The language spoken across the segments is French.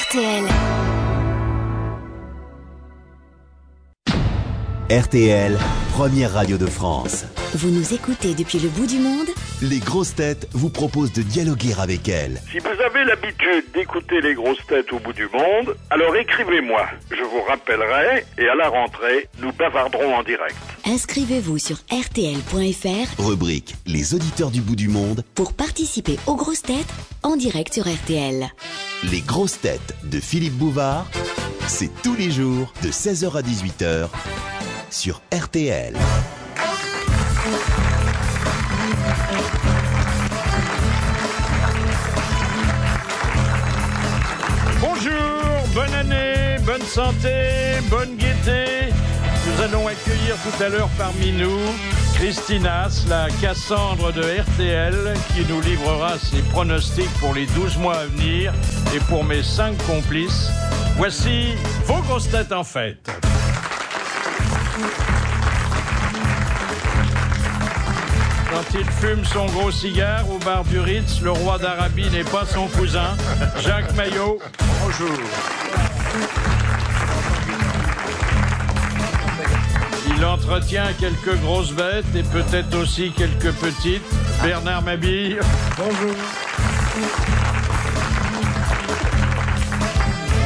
RTL. RTL, première radio de France. Vous nous écoutez depuis le bout du monde? Les grosses têtes vous proposent de dialoguer avec elles. Si vous avez l'habitude d'écouter les grosses têtes au bout du monde, alors écrivez-moi. Je vous rappellerai et à la rentrée, nous bavarderons en direct. Inscrivez-vous sur rtl.fr, Rubrique Les auditeurs du bout du monde, pour participer aux grosses têtes en direct sur RTL. les grosses têtes de Philippe Bouvard, c'est tous les jours de 16h à 18h sur RTL. Bonjour, bonne année, bonne santé, bonne gaieté. Nous allons accueillir tout à l'heure parmi nous Christinas, la Cassandre de RTL, qui nous livrera ses pronostics pour les 12 mois à venir et pour mes 5 complices. Voici vos grosses têtes en fête. Quand il fume son gros cigare au bar du Ritz, le roi d'Arabie n'est pas son cousin. Jacques Maillot, bonjour. Il entretient quelques grosses bêtes et peut-être aussi quelques petites. Bernard Mabille, bonjour.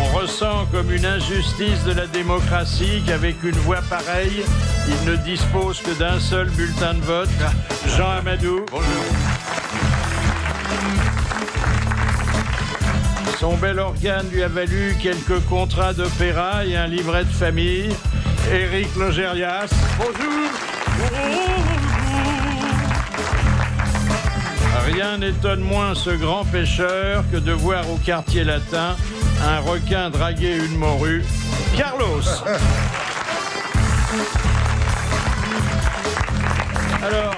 On ressent comme une injustice de la démocratie qu'avec une voix pareille, il ne dispose que d'un seul bulletin de vote. Jean Amadou. Bonjour. Son bel organe lui a valu quelques contrats d'opéra et un livret de famille. Éric Logérias. Bonjour. Rien n'étonne moins ce grand pêcheur que de voir au quartier latin un requin draguer une morue. Carlos. Alors,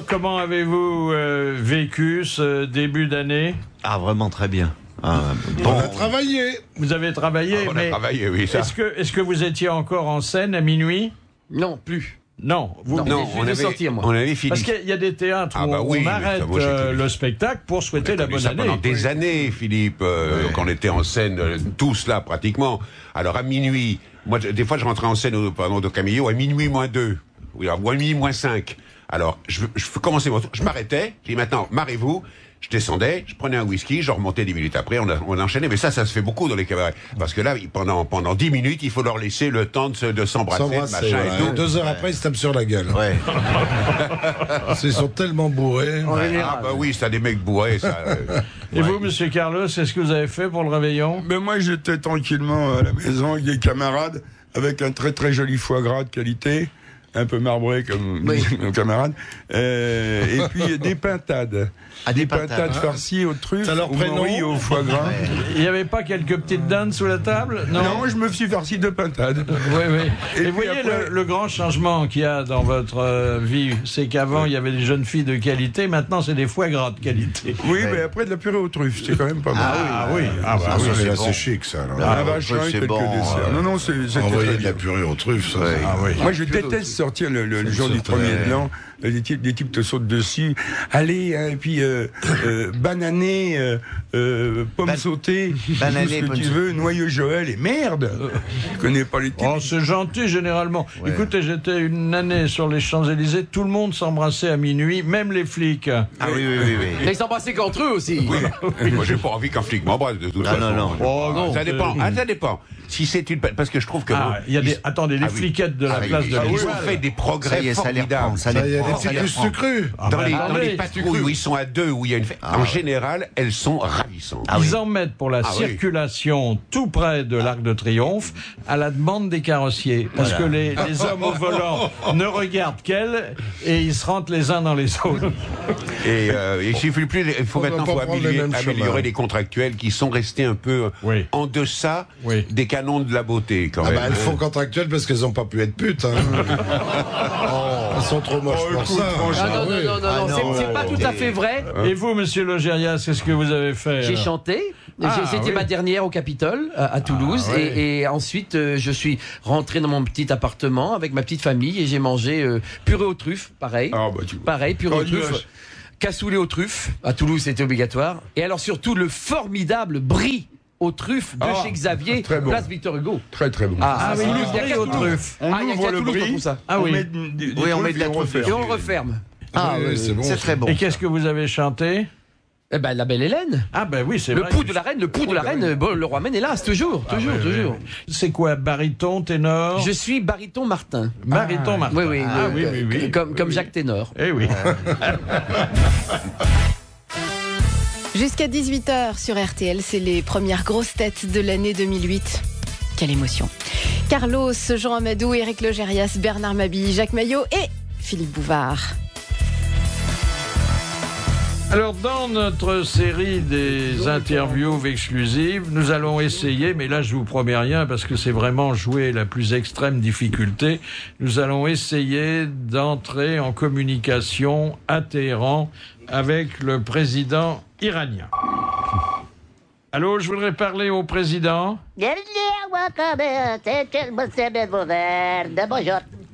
comment avez-vous vécu ce début d'année? Ah, vraiment très bien. Bon, on a travaillé. Vous avez travaillé, on mais a travaillé, oui, ça. Est-ce que vous étiez encore en scène à minuit? Non, plus. Non, on avait fini. Parce qu'il y a des théâtres où on arrête le spectacle pour souhaiter la bonne année. Pendant des années, Philippe, qu'on était en scène, tous là pratiquement. Alors à minuit, moi des fois je rentrais en scène au Camillo à minuit moins 2, ou à minuit moins 5. Alors je commençais mon tour, je m'arrêtais, je dis maintenant marrez-vous. Je descendais, je prenais un whisky, je remontais 10 minutes après, on enchaînait. Mais ça se fait beaucoup dans les cabarets. Parce que là, pendant 10 minutes, il faut leur laisser le temps de s'embrasser, machin et tout. 2 heures après, ils se tapent sur la gueule. Ouais. Ils sont tellement bourrés. Ah bah oui, c'est des mecs bourrés, ça. Et vous, monsieur Carlos, est-ce que vous avez fait pour le réveillon? Ben moi, j'étais tranquillement à la maison avec des camarades, avec un très très joli foie gras de qualité, un peu marbré comme nos camarades, et puis des pintades. Ah, des pintades farcies aux truffes, leur au prénom mori, au foie gras. Il n'y avait pas quelques petites dindes sous la table? Non, je me suis farci de pintades. Oui. Et vous voyez après... le grand changement qu'il y a dans votre vie, c'est qu'avant il y avait des jeunes filles de qualité, maintenant c'est des foie gras de qualité. Oui, mais après de la purée aux truffes, c'est quand même pas mal. C'est chic, ça. Un vachin et quelques desserts. Non, c'est envoyer de la purée aux truffes, ça. Moi, je déteste sortir le jour du 1er de l'an. Des types te sautent dessus. Allez, et puis banané, pomme sautée, banané, tout ce que tu veux, noyau Joël, et merde. Je connais pas les types. Oh, c'est gentil généralement. Ouais. Écoutez, j'étais une année sur les Champs-Élysées, tout le monde s'embrassait à minuit, même les flics. Ah oui. Ils s'embrassaient qu'entre eux aussi. Oui. Moi, j'ai pas envie qu'un flic m'embrasse de toute façon. Non. Oh, non. Ça dépend. Ça dépend. Si c'est une... Parce que je trouve que... il y a des... Attendez, les fliquettes de la place de Ils l'Étoile. ont fait des progrès formidables. Ça y est, des petits plus sucrus. Dans les patrouilles où ils sont à 2, où il y a une fête, en général, elles sont ravissantes. Ils en mettent pour la circulation tout près de l'Arc de Triomphe à la demande des carrossiers. Parce que les hommes au volant ne regardent qu'elles et ils se rentrent les uns dans les autres. Et il suffit plus, il faut maintenant améliorer les contractuels qui sont restés un peu en deçà des canons de la beauté quand même. Elles font contractuelles parce qu'elles n'ont pas pu être putes. Elles sont trop moches pour ça. Non, c'est pas tout à fait vrai. Et vous, monsieur Logérias, qu'est-ce que vous avez fait? J'ai chanté. C'était ma dernière au Capitole, à Toulouse. Et ensuite, je suis rentré dans mon petit appartement avec ma petite famille et j'ai mangé purée aux truffes, pareil. Pareil, purée aux truffes. Cassoulet aux truffes. À Toulouse, c'était obligatoire. Et alors, surtout, le formidable brie aux truffes de chez Xavier, bon. place Victor Hugo. Très très bon. Oui, il y a qu'à Toulouse. On ouvre le bris, on met des on met de la truffes truffe et on le referme. C'est bon. C'est très bon. Et qu'est-ce que vous avez chanté? Eh ben, la belle Hélène. Ah ben oui, c'est Le vrai. pouls de la reine, le roi Ménélas, toujours. C'est quoi, baryton, ténor? Je suis baryton Martin. Baryton Martin. Oui. Oui. Comme Jacques Ténor. Eh oui. Jusqu'à 18h sur RTL, c'est les premières grosses têtes de l'année 2008. Quelle émotion. Carlos, Jean Amadou, Éric Logérias, Bernard Mabille, Jacques Maillot et Philippe Bouvard. Alors, dans notre série des interviews exclusives, nous allons essayer, mais là je vous promets rien parce que c'est vraiment jouer la plus extrême difficulté, nous allons essayer d'entrer en communication à Téhéran avec le président iranien. Allô, je voudrais parler au président.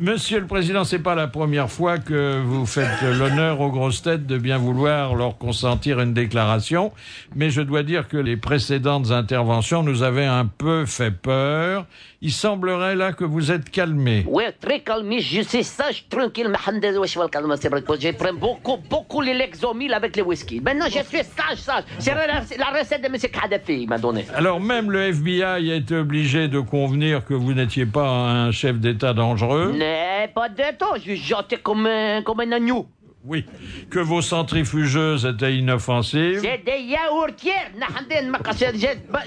Monsieur le Président, c'est pas la première fois que vous faites l'honneur aux grosses têtes de bien vouloir leur consentir une déclaration, mais je dois dire que les précédentes interventions nous avaient un peu fait peur. Il semblerait là que vous êtes calmé. Oui, très calmé, je suis sage, tranquille, je prends beaucoup les Lexomil avec le whisky. Maintenant, je suis sage. C'est la recette de M. Kadhafi, il m'a donné. Alors même le FBI a été obligé de convenir que vous n'étiez pas un chef d'État dangereux. Non, pas de tout, je suis gentil comme un agneau. Oui, que vos centrifugeuses étaient inoffensives. C'est des yaourtières.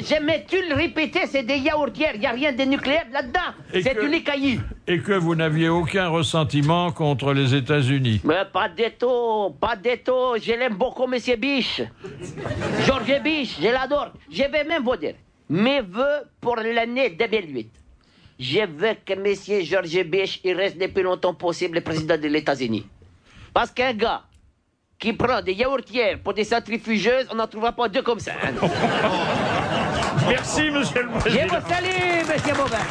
J'aimais-tu le répéter, c'est des yaourtières. Il n'y a rien de nucléaire là-dedans. C'est du licaillis. Et que vous n'aviez aucun ressentiment contre les États-Unis. Mais pas du tout. Je l'aime beaucoup, M. Biche. Georges Biche, je l'adore. Je vais même vous dire, mes vœux pour l'année 2008. Je veux que M. Georges Biche il reste le plus longtemps possible le président des États-Unis. Parce qu'un gars qui prend des yaourtières pour des centrifugeuses, on n'en trouvera pas deux comme ça. Merci, Monsieur le Président. Je vous salue, M. Bouvard.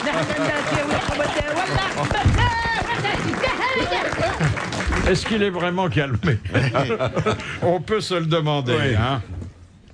Est-ce qu'il est vraiment calmé? On peut se le demander. Oui. Hein.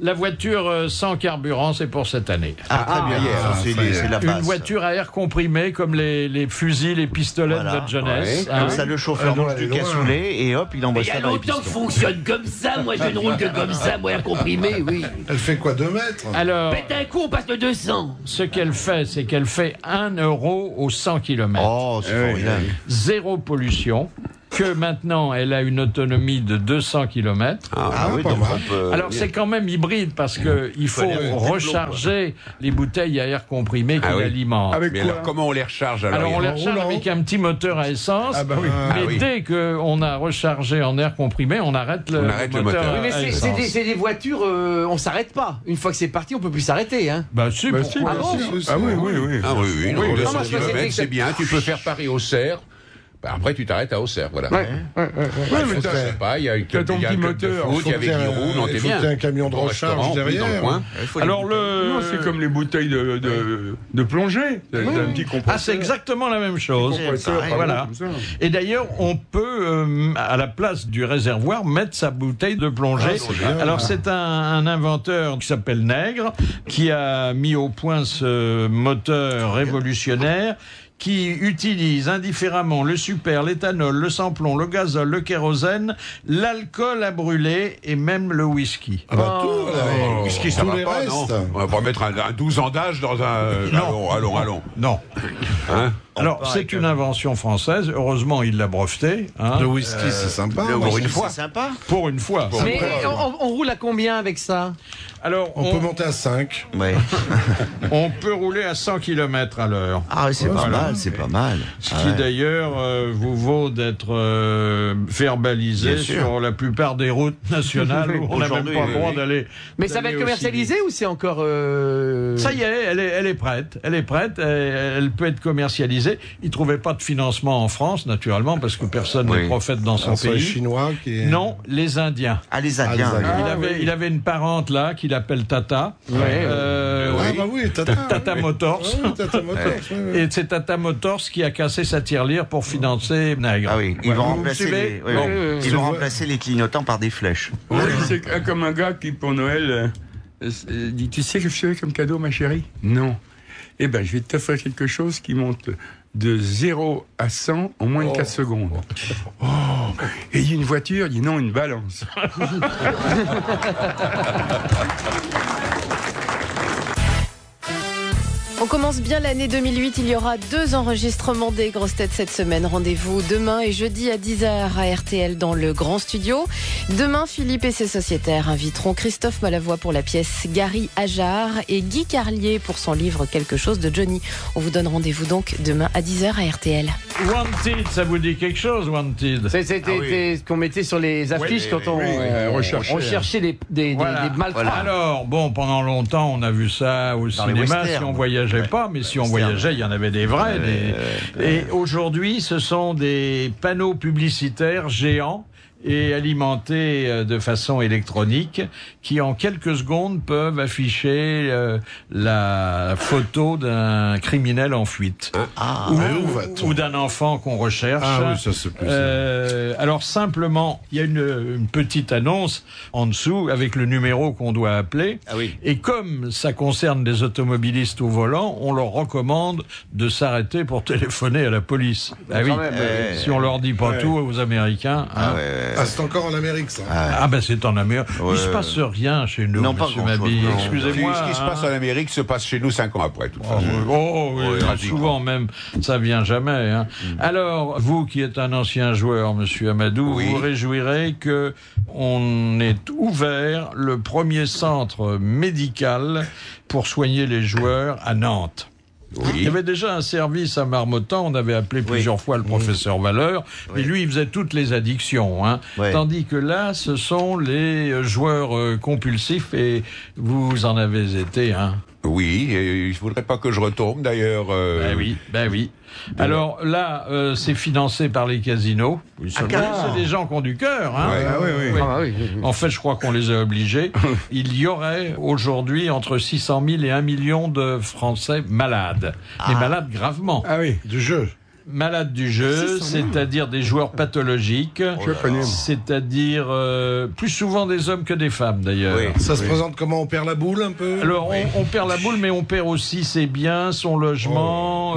La voiture sans carburant, c'est pour cette année. Très bien. C'est la base. Une voiture à air comprimé, comme les fusils, les pistolets de notre jeunesse. Comme ça, le chauffeur mange du cassoulet et hop, il envoie ça dans les pistolets. Il y a longtemps que fonctionne comme ça. Moi, je ne roule que comme ça, moi, air comprimé, oui. Elle fait quoi, 2 mètres? Alors, pète un coup, on passe de 200. Ce qu'elle fait, c'est qu'elle fait 1 euro au 100 km. Oh, c'est formidable. Zéro pollution. Que maintenant, elle a une autonomie de 200 km. Oui, donc on peut... Alors, c'est quand même hybride parce qu'il faut recharger les bouteilles à air comprimé qui l'alimentent. Mais alors, comment on les recharge alors on les recharge avec un petit moteur à essence. Mais dès qu'on a rechargé en air comprimé, on arrête le moteur. Oui, mais c'est des voitures, on s'arrête pas. Une fois que c'est parti, on peut plus s'arrêter. Hein. Bah si, pourquoi oui. C'est bien, tu peux faire Paris-Auxerre. Après, tu t'arrêtes à Auxerre, voilà. Mais pas, il y a un ton petit moteur. Il y avait qui roule, non, t'es bien. Il faut un camion de recharge derrière. Alors c'est comme les bouteilles de plongée. Un petit compresseur. C'est exactement la même chose. Voilà. Et d'ailleurs, on peut, à la place du réservoir, mettre sa bouteille de plongée. Alors, c'est un inventeur qui s'appelle Nègre, qui a mis au point ce moteur révolutionnaire qui utilise indifféremment le super, l'éthanol, le sans-plomb, le gazole, le kérosène, l'alcool à brûler et même le whisky. Tout, whisky, ça va pas, non. On va pas mettre un 12 ans d'âge dans un... Allons. Non. Hein? Alors, c'est une invention française. Heureusement, il l'a breveté. Hein. Le whisky, c'est sympa. Pour une fois. C'est sympa. Pour une fois. Mais on roule à combien avec ça? Alors, on peut monter à 5. Ouais. On peut rouler à 100 km à l'heure. C'est pas mal, c'est pas mal. Ce qui d'ailleurs vous vaut d'être verbalisé sur la plupart des routes nationales où on n'a même pas le droit d'aller. Mais ça va être commercialisé ou c'est encore... Ça y est, elle est prête. Elle peut être commercialisée. Il ne trouvait pas de financement en France, naturellement, parce que personne n'est prophète dans son pays. Les Chinois qui... Non, les Indiens. Les Indiens. Il avait une parente là qu'il appelle Tata. Tata Motors. Et c'est Tata Motors qui a cassé sa tirelire pour financer Nègre. Ils vont remplacer les clignotants par des flèches. C'est comme un gars qui, pour Noël... dit, tu sais que je fais comme cadeau, ma chérie? Non. Eh ben, je vais t'offrir quelque chose qui monte de 0 à 100 en moins de 4 secondes. Oh. Et il dit une voiture, il dit non, une balance. On commence bien l'année 2008. Il y aura 2 enregistrements des grosses têtes cette semaine. Rendez-vous demain et jeudi à 10h à RTL dans le grand studio. Demain, Philippe et ses sociétaires inviteront Christophe Malavoie pour la pièce Gary Ajar et Guy Carlier pour son livre Quelque chose de Johnny. On vous donne rendez-vous donc demain à 10h à RTL. Wanted, ça vous dit quelque chose, Wanted? C'était ce qu'on mettait sur les affiches quand on recherchait des malfrats. Voilà. Alors, bon, pendant longtemps, on a vu ça au cinéma, si on voyageait pas, mais si on voyageait, il y en avait des vrais. Et aujourd'hui, ce sont des panneaux publicitaires géants et alimentés de façon électronique qui en quelques secondes peuvent afficher la photo d'un criminel en fuite ou d'un enfant qu'on recherche. Ah oui, ça c'est plus alors simplement, il y a une petite annonce en dessous avec le numéro qu'on doit appeler. Ah oui. Et comme ça concerne des automobilistes au volant, on leur recommande de s'arrêter pour téléphoner à la police. Ah oui, si on leur dit pas tout aux Américains. Hein. Ah, c'est encore en Amérique, ça. Ah ben c'est en Amérique. Il se passe rien chez nous, non, monsieur Mabille. Excusez-moi. Ce qui se passe en Amérique se passe chez nous 5 ans après, de toute façon. Souvent même, ça vient jamais. Hein. Alors, vous qui êtes un ancien joueur, monsieur Amadou, vous réjouirez que on ait ouvert le premier centre médical pour soigner les joueurs à Nantes. Oui. Il y avait déjà un service à Marmottan, on avait appelé plusieurs fois le professeur Valeur, mais lui il faisait toutes les addictions, hein. Tandis que là ce sont les joueurs compulsifs et vous en avez été, hein. Oui, et il ne faudrait pas que je retourne d'ailleurs. Ben oui. Alors là, c'est financé par les casinos. C'est des gens qui ont du cœur. Hein. En fait, je crois qu'on les a obligés. Il y aurait aujourd'hui entre 600 000 et 1 million de Français malades. Mais malades gravement. Ah oui, du jeu. Malades du jeu, c'est-à-dire des joueurs pathologiques, c'est-à-dire plus souvent des hommes que des femmes d'ailleurs. Oui. Ça se présente comment? On perd la boule un peu? Alors on perd la boule, mais on perd aussi ses biens, son logement,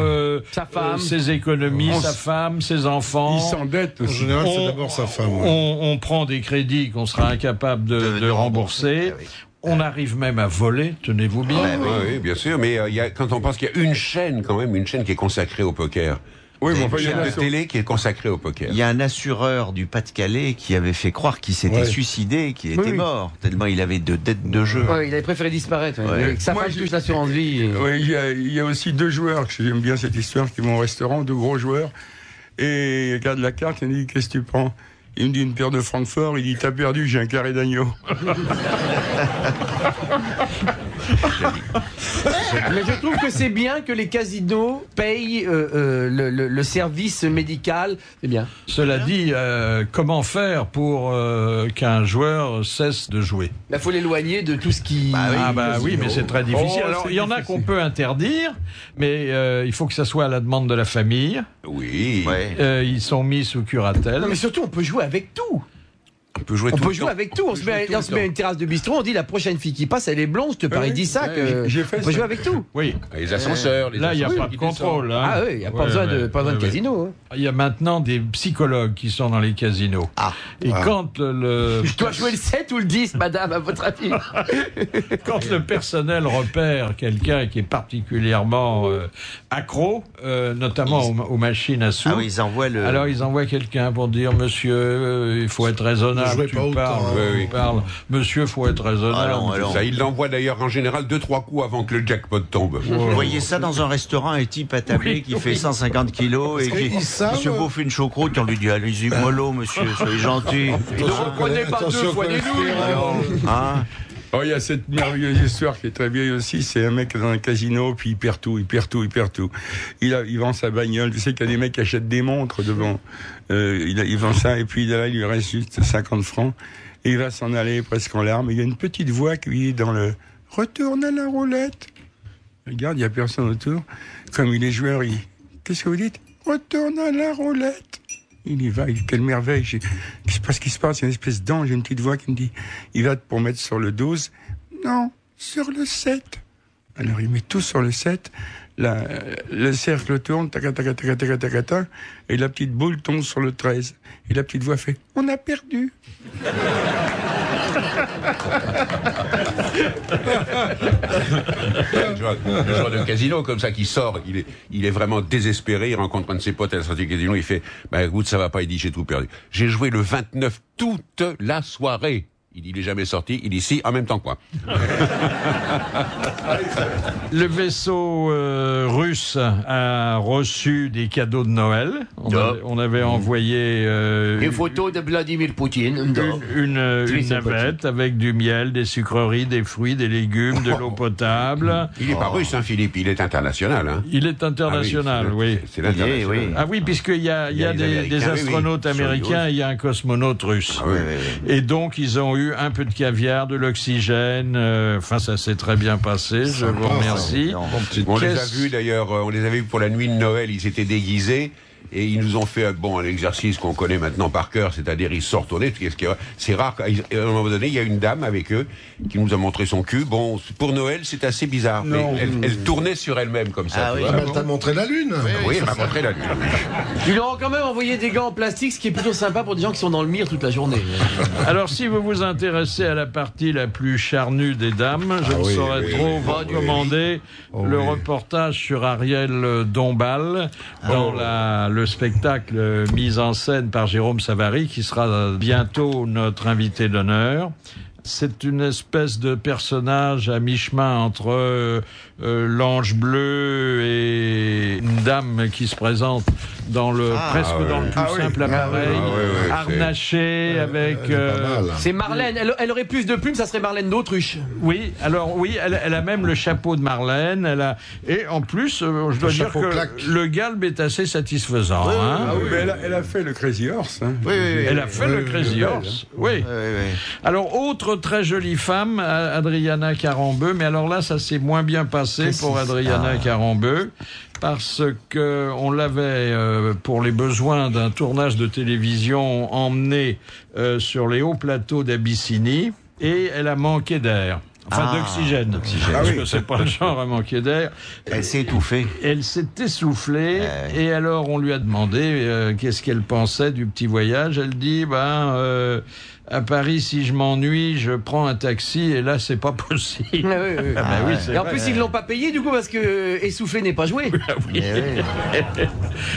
sa femme, ses économies, sa femme, ses enfants. Il s'endette aussi. En général, c'est d'abord sa femme. On prend des crédits qu'on sera incapable de rembourser. On arrive même à voler, tenez-vous bien. Oui, bien sûr, mais quand on pense qu'il y a une chaîne qui est consacrée au poker. Oui, mais il y a une télé qui est consacrée au poker. Il y a un assureur du Pas-de-Calais qui avait fait croire qu'il s'était suicidé, qu'il était mort, tellement il avait de dettes de jeu. Il avait préféré disparaître. Sa femme touche l'assurance vie. Il y a aussi 2 joueurs, j'aime bien cette histoire, qui vont au restaurant, 2 gros joueurs, et il regarde la carte et il dit, qu'est-ce que tu prends? Il me dit une paire de Francfort, il dit, t'as perdu, j'ai un carré d'agneau. Mais je trouve que c'est bien que les casinos payent le service médical. C'est bien. Cela dit, comment faire pour qu'un joueur cesse de jouer? Il faut l'éloigner de tout ce qui... mais c'est très difficile. Alors, il y en a qu'on peut interdire, mais il faut que ça soit à la demande de la famille. Oui. Ils sont mis sous curatelle. Non, mais surtout, on peut jouer avec tout. On peut jouer avec tout. On se met à une terrasse de bistrot, on dit la prochaine fille qui passe, elle est blonde, je te parie 10 sacs. On peut jouer avec tout. Oui. Les ascenseurs, là, il n'y a pas de contrôle. Hein. Ah oui, il n'y a pas besoin de casino. Il y a maintenant des psychologues qui sont dans les casinos. Et quand Je dois jouer le 7 ou le 10, madame, à votre avis? Quand le personnel repère quelqu'un qui est particulièrement accro, notamment aux machines à sous, alors ils envoient quelqu'un pour dire, monsieur, il faut être raisonnable. Monsieur, faut être raisonnable. Ça, il l'envoie d'ailleurs en général 2-3 coups avant que le jackpot tombe. Vous voyez ça dans un restaurant, un type attablé qui fait 150 kilos et qui monsieur bouffe une choucroute, on lui dit allez-y mollo monsieur, soyez gentil. Ne reprenez pas 2 fois des nouilles. Il y a cette merveilleuse histoire qui est très vieille aussi, c'est un mec dans un casino, puis il perd tout. Il vend sa bagnole, tu sais qu'il y a des mecs qui achètent des montres devant, il vend ça, et puis là, il lui reste juste 50 francs, et il va s'en aller presque en larmes, et il y a une petite voix qui dit dans le « Retourne à la roulette ». Regarde, il n'y a personne autour, comme il est joueur, il dit « Qu'est-ce que vous dites ?»« Retourne à la roulette ». Il y va, quelle merveille, qu'est-ce qui se passe? Il y a une espèce d'ange, une petite voix qui me dit, il va pour mettre sur le 12. Non, sur le 7. Alors il met tout sur le 7. Le cercle tourne, taca, taca, taca, taca, taca, taca, et la petite boule tombe sur le 13. Et la petite voix fait « On a perdu !» Le joueur de casino comme ça qui sort, il est vraiment désespéré, il rencontre un de ses potes à la sortie du casino, il fait « Bah écoute, ça va pas, il dit j'ai tout perdu. J'ai joué le 29 toute la soirée. » Il dit, il est jamais sorti. Il dit, si, en même temps que moi. Le vaisseau russe a reçu des cadeaux de Noël. On avait envoyé une photo de Vladimir Poutine. Une navette avec du miel, des sucreries, des fruits, des légumes, de l'eau potable. Il n'est pas russe, hein, Philippe. Il est international. Hein. Il est international, oui. C'est l'international. Oui. Ah oui, puisqu'il y a des astronautes américains et il y a un cosmonaute russe. Ah, oui. Et donc, ils ont eu un peu de caviar, de l'oxygène. Enfin, ça s'est très bien passé. Je vous remercie. On les a vus d'ailleurs. On les avait vus pour la nuit de Noël. Ils s'étaient déguisés. Et ils nous ont fait un exercice qu'on connaît maintenant par cœur, c'est-à-dire ils se retournaient. C'est rare. À un moment donné, il y a une dame avec eux qui nous a montré son cul. Bon, pour Noël, c'est assez bizarre. Mais elle tournait sur elle-même comme ça. Ah oui. Elle t'a montré la lune. Oui, elle m'a montré la lune. Ils leur ont quand même envoyé des gants en plastique, ce qui est plutôt sympa pour des gens qui sont dans le mire toute la journée. Alors, si vous vous intéressez à la partie la plus charnue des dames, je ne saurais trop vous recommander le reportage sur Ariel Dombal dans le spectacle mis en scène par Jérôme Savary, qui sera bientôt notre invité d'honneur. C'est une espèce de personnage à mi-chemin entre l'ange bleu et une dame qui se présente dans presque dans le plus simple appareil, harnaché avec... C'est Marlène, elle aurait plus de plumes, ça serait Marlène d'Autruche. Oui, alors oui, elle a même le chapeau de Marlène, et en plus, je dois dire que le galbe est assez satisfaisant. Mais elle a fait le Crazy Horse. Hein. Elle a fait le Crazy Horse, oui. Alors, autre très jolie femme, Adriana Carambeu, mais alors là, ça s'est moins bien passé pour Adriana Carambeu, parce que on l'avait, pour les besoins d'un tournage de télévision, emmenée sur les hauts plateaux d'Abyssinie, et elle a manqué d'air. Enfin, d'oxygène. Parce que c'est pas le genre à manquer d'air. Elle s'est étouffée. Elle s'est essoufflée. Et alors, on lui a demandé qu'est-ce qu'elle pensait du petit voyage. Elle dit, à Paris, si je m'ennuie, je prends un taxi, et là, c'est pas possible. Et en plus, ils l'ont pas payé, du coup, parce que essoufflé n'est pas joué.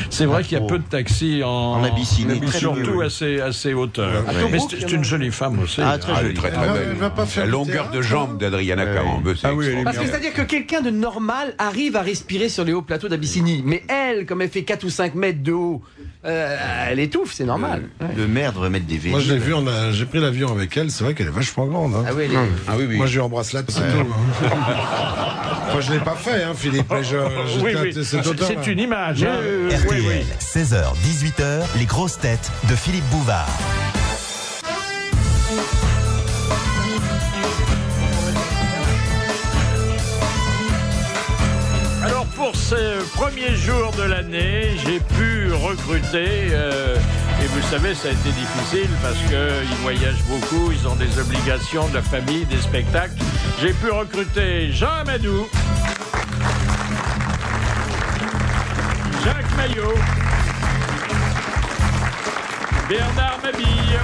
C'est vrai qu'il y a peu de taxis en Abyssinie, surtout assez hauteur. Mais c'est une jolie femme aussi. Très jolie, très belle. La longueur de jambe d'Adriana Carambeu, c'est parce que c'est-à-dire que quelqu'un de normal arrive à respirer sur les hauts plateaux d'Abyssinie. Mais elle, comme elle fait 4 ou 5 mètres de haut, elle étouffe, c'est normal. Le maire devrait mettre des vélos. Moi, je l'ai vu, j'ai pris l'avion avec elle, c'est vrai qu'elle est vachement grande. Hein. Moi, je lui embrasse là, c'est tout. Moi, je l'ai pas fait, hein, Philippe. C'est une image. RTL, 16h, 18h, les grosses têtes de Philippe Bouvard. Alors, pour ce premier jour de l'année, j'ai pu recruter, et vous savez, ça a été difficile parce qu'ils voyagent beaucoup, ils ont des obligations de la famille, des spectacles. J'ai pu recruter Jean Amadou, Jacques Maillot, Bernard Mabille,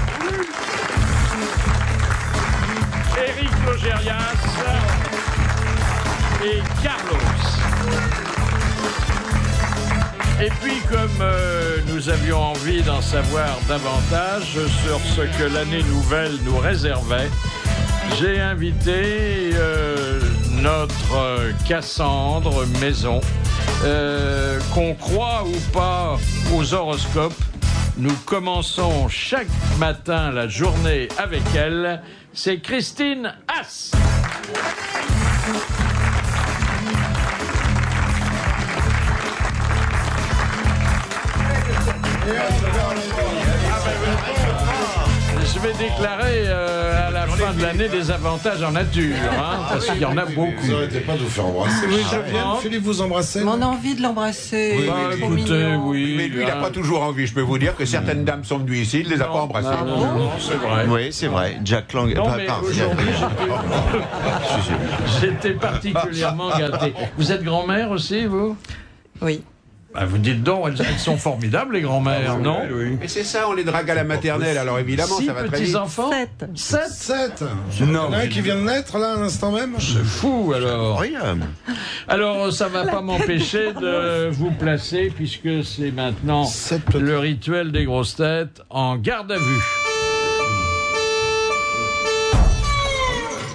Éric Logérias et Carlos. Et puis, comme nous avions envie d'en savoir davantage sur ce que l'année nouvelle nous réservait, j'ai invité notre Cassandre Maison, qu'on croit ou pas aux horoscopes. Nous commençons chaque matin la journée avec elle. C'est Christine Haas. Je vais déclarer à la fin de l'année des avantages en nature, hein, parce qu'il y en a beaucoup. Vous n'arrêtez pas de vous faire embrasser. Oui, je viens. Philippe, vous embrassez. On a envie de l'embrasser. Oui, écoutez, oui. Mais lui, il n'a pas toujours envie. Je peux vous dire que certaines dames sont venues ici, il ne les a pas embrassées. Non, c'est vrai. Oui, c'est vrai. Jack Lang. Non, mais aujourd'hui, j'étais particulièrement gâté. Vous êtes grand-mère aussi, vous? Oui. Bah, vous dites donc, elles sont formidables, les grand-mères, non? Oui. Mais c'est ça, on les drague à la maternelle, alors évidemment, ça va très vite. 6 petits-enfants? 7. 7. Il y en a un qui vient de naître, là, à l'instant même. C'est fou, alors. Alors, ça va pas m'empêcher de vous placer, puisque c'est maintenant le rituel des grosses têtes en garde à vue.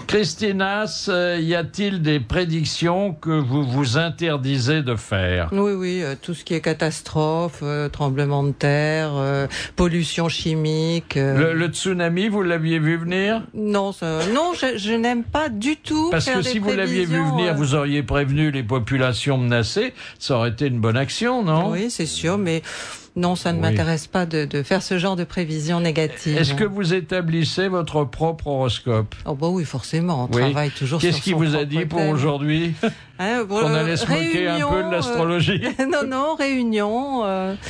Christinas, y a-t-il des prédictions que vous vous interdisez de faire? Oui, tout ce qui est catastrophe, tremblement de terre, pollution chimique. Le tsunami, vous l'aviez vu venir? Non, je n'aime pas du tout. Parce que si vous l'aviez vu venir, vous auriez prévenu les populations menacées, ça aurait été une bonne action, non? Oui, c'est sûr, mais... Non, ça ne m'intéresse pas de faire ce genre de prévisions négatives. Est-ce que vous établissez votre propre horoscope? Oh bah oui, forcément, on travaille toujours sur son propre thème. Qu'est-ce qu'il vous a dit pour aujourd'hui? On allait se moquer un peu de l'astrologie? Non, réunion,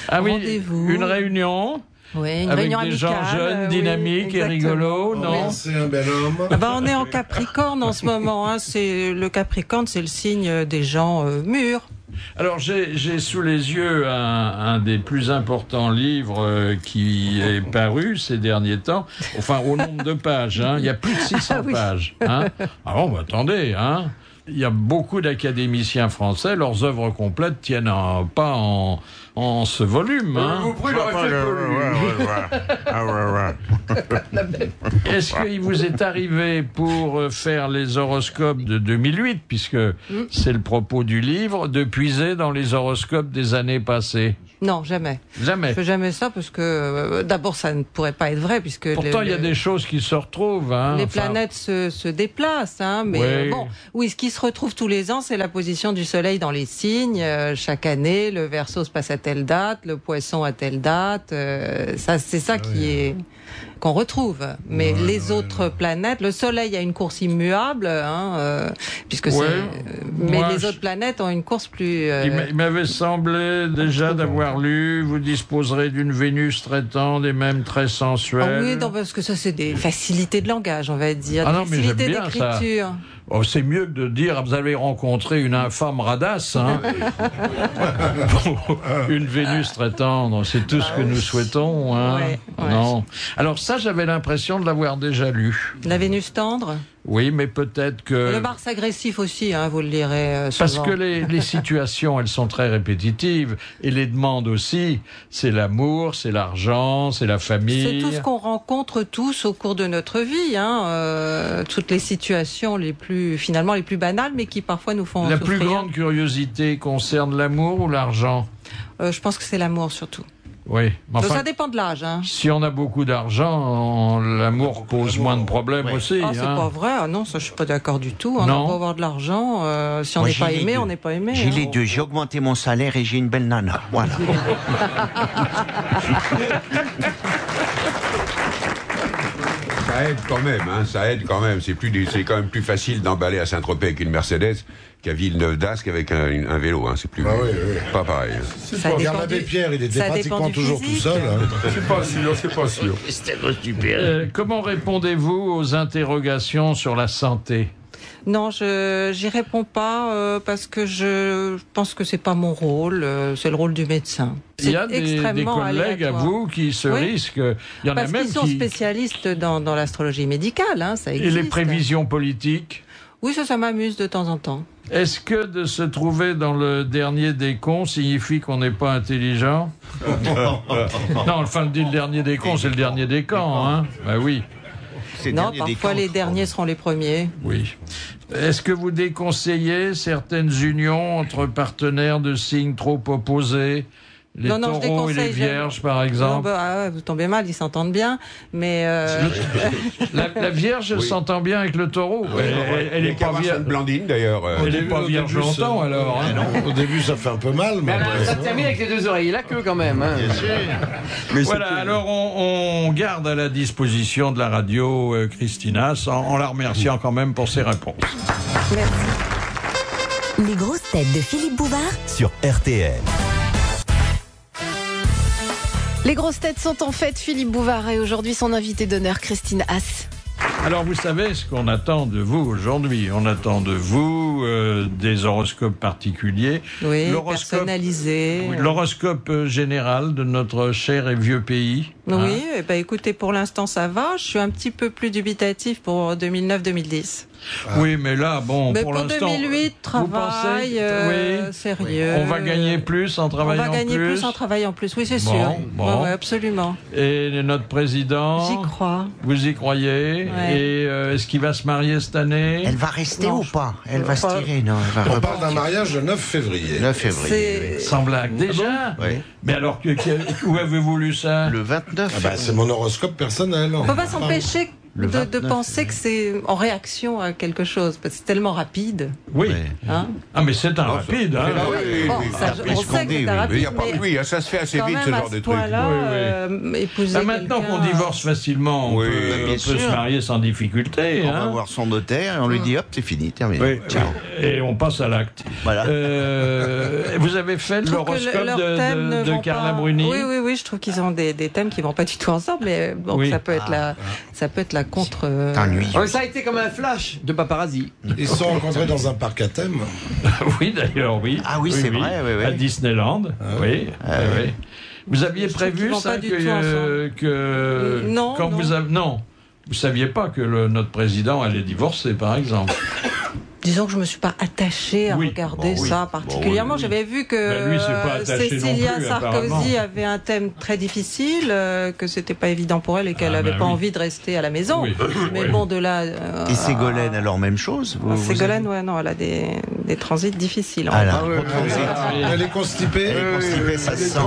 rendez-vous. Une réunion? Oui, une avec réunion des gens jeunes, dynamiques et rigolos, non? C'est un bel homme. On est en Capricorne en ce moment. Le Capricorne, c'est le signe des gens mûrs. Alors, j'ai sous les yeux un des plus importants livres qui est paru ces derniers temps. Enfin, au nombre de pages, hein. Il y a plus de 600 pages. Hein. Ah bon, attendez, hein. Il y a beaucoup d'académiciens français, leurs œuvres complètes tiennent pas en ce volume. Hein. Vous pouvez Est-ce qu'il vous est arrivé, pour faire les horoscopes de 2008, puisque c'est le propos du livre, de puiser dans les horoscopes des années passées? Non, jamais. Jamais. Je fais jamais ça parce que d'abord ça ne pourrait pas être vrai puisque pourtant il y a des choses qui se retrouvent. Hein, les planètes se déplacent, hein, mais ce qui se retrouve tous les ans, c'est la position du Soleil dans les signes. Chaque année, le Verseau se passe à telle date, le Poisson à telle date. C'est ça qu'on retrouve. Mais les autres planètes, le Soleil a une course immuable, puisque mais les autres planètes ont une course plus. Il m'avait semblé déjà d'avoir lu, vous disposerez d'une Vénus très tendre et même très sensuelle. Oui, parce que ça c'est des facilités de langage, on va dire, des facilités d'écriture. Oh, c'est mieux que de dire vous allez rencontrer une infâme radasse. Hein. Une Vénus très tendre, c'est tout ce que nous souhaitons. Hein. Non. Alors ça, j'avais l'impression de l'avoir déjà lu. La Vénus tendre? Oui, mais peut-être que... Le Mars agressif aussi, hein, vous le lirez souvent. Parce que les situations, elles sont très répétitives. Et les demandes aussi. C'est l'amour, c'est l'argent, c'est la famille. C'est tout ce qu'on rencontre tous au cours de notre vie. Hein, toutes les situations les plus banales, mais qui parfois nous font souffrir. La plus grande curiosité concerne l'amour ou l'argent? Je pense que c'est l'amour surtout. Oui. Enfin, ça dépend de l'âge. Hein. Si on a beaucoup d'argent, l'amour pose moins de problèmes aussi. C'est pas vrai. Non, ça, je suis pas d'accord du tout. On peut avoir de l'argent. Si on n'est pas aimé, on n'est pas aimé. J'ai les deux. J'ai augmenté mon salaire et j'ai une belle nana. Voilà. Ça aide quand même, c'est quand même plus facile d'emballer à Saint-Tropez avec une Mercedes qu'à Villeneuve d'Ascq avec un vélo, hein. C'est plus pas pareil. Regarde l'abbé Pierre, il était pratiquement toujours tout seul. Hein. C'est pas sûr. Comment répondez-vous aux interrogations sur la santé? Non, j'y réponds pas parce que je pense que c'est pas mon rôle, c'est le rôle du médecin. Il y a des collègues à vous qui se risquent. Il y en a même qui sont spécialistes dans l'astrologie médicale, hein, ça existe. Et les prévisions politiques? Oui, ça m'amuse de temps en temps. Est-ce que de se trouver dans le dernier des cons signifie qu'on n'est pas intelligent? Non, le dernier des cons, c'est le dernier des camps, hein. Oui. Non, parfois les derniers seront les premiers. Oui. Est-ce que vous déconseillez certaines unions entre partenaires de signes trop opposés? Les taureaux et les vierges, par exemple. Vous tombez mal, ils s'entendent bien, mais... La vierge s'entend bien avec le taureau. Elle est pas vierge. Blandine, d'ailleurs. Elle n'est pas vierge longtemps, alors. Hein. Au début, ça fait un peu mal, mais... ça termine avec les 2 oreilles et la queue, quand même. Hein. Bien sûr. Mais voilà, alors on garde à la disposition de la radio Christina, en la remerciant quand même pour ses réponses. Merci. Les grosses têtes de Philippe Bouvard sur RTL. Les grosses têtes sont en fête, Philippe Bouvard, et aujourd'hui son invité d'honneur, Christine Haas. Alors vous savez ce qu'on attend de vous aujourd'hui. On attend de vous des horoscopes particuliers. Oui, personnalisés. Oui, l'horoscope général de notre cher et vieux pays. Oui, écoutez, pour l'instant ça va. Je suis un petit peu plus dubitatif pour 2009-2010. Oui, mais là, bon, mais pour l'instant... 2008, travail, sérieux. On va gagner plus en travaillant plus. On va gagner plus en travaillant plus, oui, c'est sûr. Bon. Ouais, absolument. Et notre président... J'y crois. Vous y croyez? Et est-ce qu'il va se marier cette année? Elle va rester ou pas? Elle va se tirer, non? On parle d'un mariage le 9 février. 9 février. Sans blague. Déjà? Oui. Mais alors, où avez-vous lu ça? Le 29. C'est mon horoscope personnel. On ne peut pas s'empêcher de penser que c'est en réaction à quelque chose, parce que c'est tellement rapide. Oui. Hein, mais c'est un rapide. Hein. On sait que c'est rapide. Oui, ça se fait assez vite, ce genre de truc. Maintenant qu'on divorce facilement, on peut se marier sans difficulté. On va voir son notaire et on lui dit hop, c'est fini, terminé. Ciao. Et on passe à l'acte. Voilà. Vous avez fait l'horoscope de Carla Bruni? Oui, je trouve qu'ils ont des thèmes qui ne vont pas du tout ensemble, mais bon, ça peut être la contre... ça a été comme un flash de paparazzi. Ils se sont rencontrés dans un parc à thème. Oui, d'ailleurs, oui. Ah oui, c'est vrai. À Disneyland. Oui. Vous aviez prévu ça Non. Non. Vous saviez pas que notre président allait divorcer, par exemple. Disons que je ne me suis pas attachée à regarder ça particulièrement. J'avais vu que Cécilia Sarkozy avait un thème très difficile, que c'était pas évident pour elle et qu'elle n'avait pas envie de rester à la maison. Mais bon, de là... Et Ségolène, alors même chose? Ségolène, elle a des transits difficiles. Elle est constipée. Ça se sent.